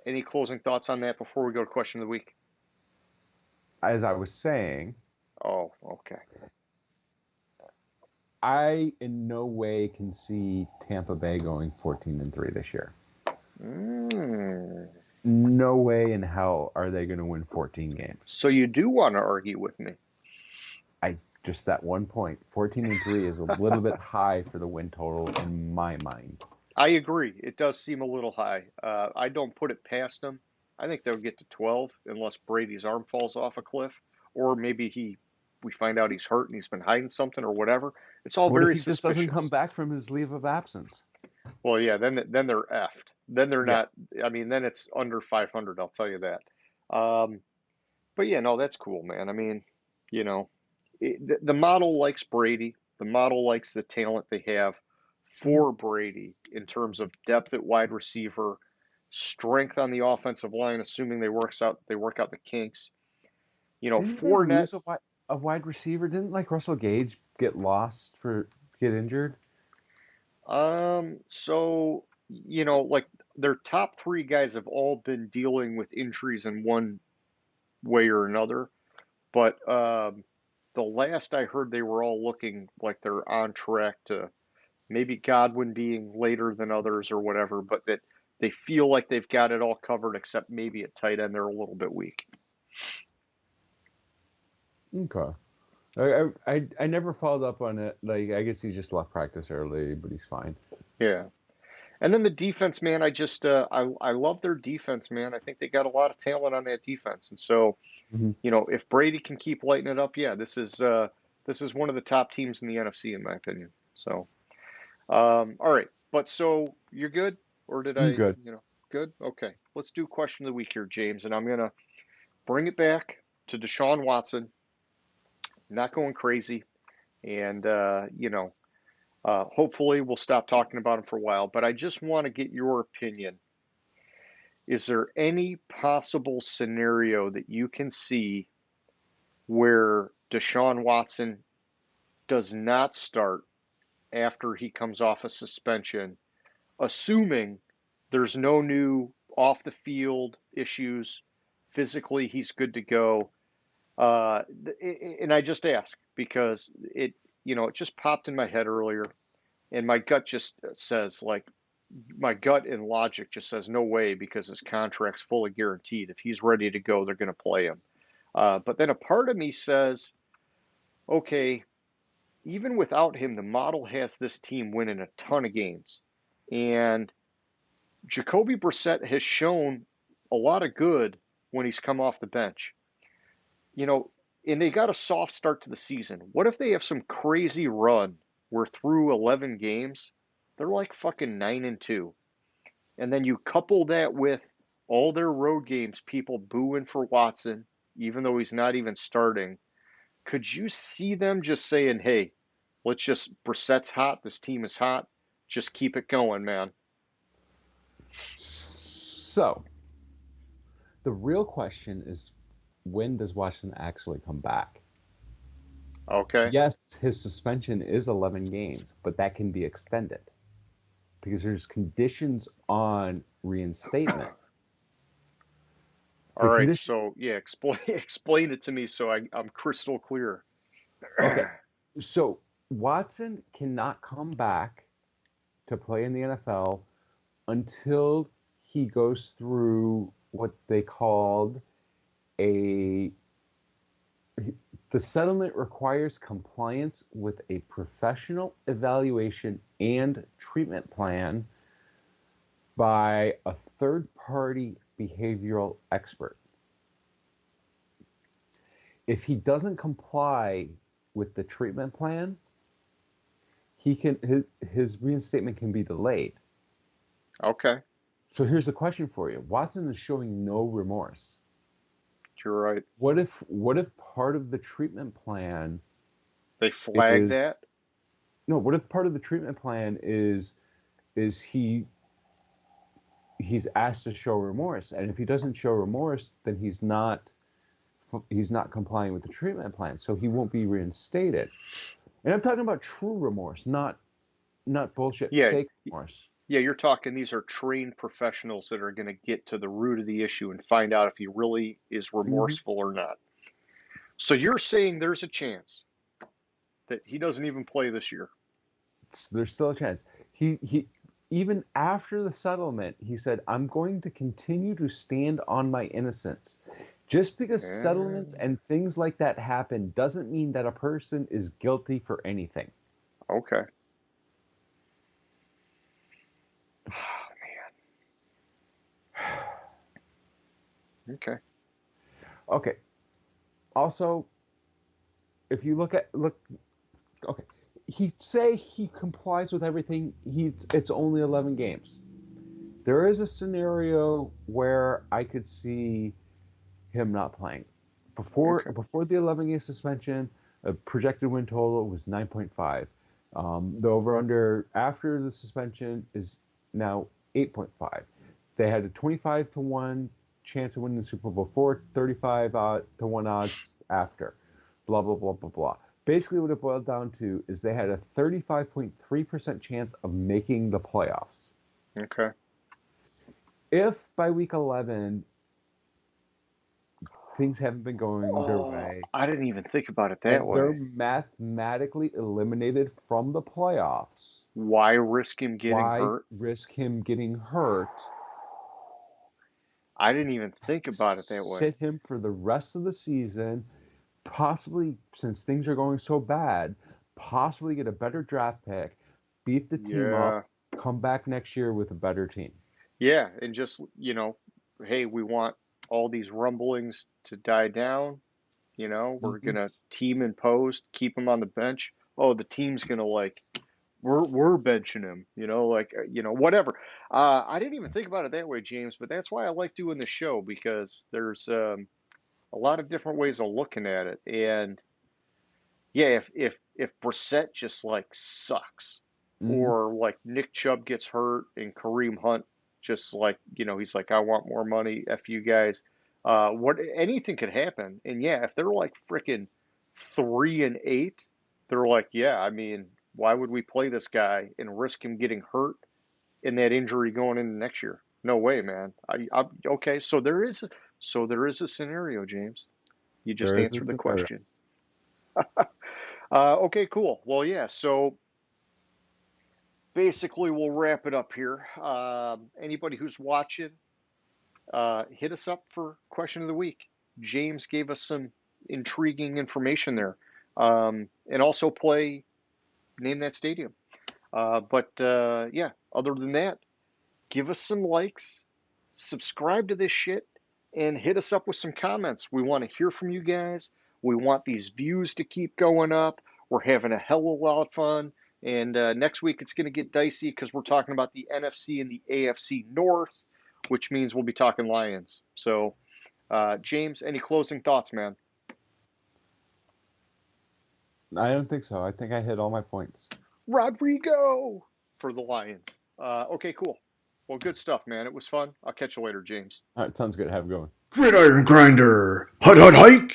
Any closing thoughts on that before we go to question of the week? As I was saying, Oh, okay. I in no way can see Tampa Bay going 14-3 this year. Mm. No way in hell are they going to win 14 games. So you do want to argue with me? Just that one point. 14-3 is a little bit high for the win total in my mind. I agree. It does seem a little high. I don't put it past them. I think they'll get to 12 unless Brady's arm falls off a cliff, or maybe we find out he's hurt and he's been hiding something or whatever. It's all What very if he just suspicious. doesn't come back from his leave of absence? Well, yeah, then they're effed. Then they're Yeah. not. I mean, then it's under 500. I'll tell you that. Um, but yeah, no, that's cool, man. I mean, you know, the model likes Brady. The model likes the talent they have Mhm. for Brady in terms of depth at wide receiver, strength on the offensive line, assuming they work out the kinks. You know, Didn't they Fournette. lose a wide receiver? Didn't like Russell Gage get injured? So you know, like their top three guys have all been dealing with injuries in one way or another. But the last I heard, they were all looking like they're on track to maybe Godwin being later than others or whatever, but that they feel like they've got it all covered except maybe at tight end they're a little bit weak. Okay. I never followed up on it. Like I guess he just left practice early, but he's fine. Yeah. And then the defense, man, I love their defense, man. I think they got a lot of talent on that defense. And so, Hmm. you know, if Brady can keep lighting it up, yeah, this is one of the top teams in the NFC in my opinion. So, all right. But so you're good, or did I'm I, good. you know, good? Okay. Let's do question of the week here, James, and I'm gonna bring it back to Deshaun Watson. Not going crazy, and hopefully we'll stop talking about him for a while. But I just want to get your opinion. Is there any possible scenario that you can see where Deshaun Watson does not start after he comes off a suspension, assuming there's no new off the field issues, physically he's good to go? Uh, and I just ask because it just popped in my head earlier, and my gut just says like my gut and logic just says no way because his contract's fully guaranteed. If he's ready to go, they're going to play him. But then a part of me says, okay, even without him, the model has this team winning a ton of games, and Jacoby Brissett has shown a lot of good when he's come off the bench. You know, and they got a soft start to the season. What if they have some crazy run where through 11 games, they're like fucking 9-2? And then you couple that with all their road games, people booing for Watson, even though he's not even starting. Could you see them just saying, hey, Brissett's hot, this team is hot, just keep it going, man? So the real question is, when does Washington actually come back? Okay. Yes, his suspension is 11 games, but that can be extended because there's conditions on reinstatement. All The right. condition. So, yeah, explain it to me so I'm crystal clear. Okay, so Watson cannot come back to play in the NFL until he goes through what they called a the settlement requires compliance with a professional evaluation and treatment plan by a third-party behavioral expert. If he doesn't comply with the treatment plan, his reinstatement can be delayed. Okay. So here's the question for you. Watson is showing no remorse. You're right. What if part of the treatment plan They flagged is that. no, what if part of the treatment plan is he's asked to show remorse, and if he doesn't show remorse, then he's not complying with the treatment plan, so he won't be reinstated. And I'm talking about true remorse, not bullshit Yeah. fake remorse. Yeah, you're talking these are trained professionals that are going to get to the root of the issue and find out if he really is Hmm. remorseful or not. So you're saying there's a chance that he doesn't even play this year? There's still a chance. He even after the settlement, he said, "I'm going to continue to stand on my innocence." Just because settlements Eh, and things like that happen doesn't mean that a person is guilty for anything. okay. Okay. Okay. Also, if you look, okay, he complies with everything. It's only 11 games. There is a scenario where I could see him not playing. Okay. Before the 11-game suspension, a projected win total was 9.5. The over/under after the suspension is now 8.5. They had a 25-1 chance of winning the Super Bowl before, 35-1 odds after. Blah blah blah blah blah. Basically, what it boiled down to is they had a 35.3% chance of making the playoffs. Okay. If by week 11 things haven't been going their way, I didn't even think about it that and they're way. mathematically eliminated from the playoffs, Why risk him getting why hurt? risk him getting hurt? I didn't even think about it that way. Sit him for the rest of the season, possibly, since things are going so bad, possibly get a better draft pick, beef the team up, Yeah. come back next year with a better team. Yeah, and just, hey, we want all these rumblings to die down. We're Mm-hmm. gonna team impose, keep him on the bench. Oh, the team's gonna we're benching him. Whatever. I didn't even think about it that way, James. But that's why I like doing the show because there's a lot of different ways of looking at it. And yeah, if Brissett just sucks, Mm-hmm. or like Nick Chubb gets hurt and Kareem Hunt just he's like, I want more money, F you guys. What anything could happen. And yeah, if they're like freaking 3-8, they're like, yeah, I mean, why would we play this guy and risk him getting hurt and that injury going into next year? No way, man. Okay, so there is a scenario, James. You just There is answered this the scenario. question. Okay, cool. Well, yeah. So basically, we'll wrap it up here. Anybody who's watching, hit us up for question of the week. James gave us some intriguing information there, and also play name that stadium. But yeah, other than that, give us some likes, subscribe to this shit, and hit us up with some comments. We want to hear from you guys. We want these views to keep going up. We're having a hell of a lot of fun. And next week it's going to get dicey because we're talking about the NFC and the AFC North, which means we'll be talking Lions. So, James, any closing thoughts, man? I don't think so. I think I hit all my points. Rodrigo for the Lions. Okay, cool. Well, good stuff, man. It was fun. I'll catch you later, James. All right, sounds good. Have a good one. Gridiron Grinder. Hut hut hike.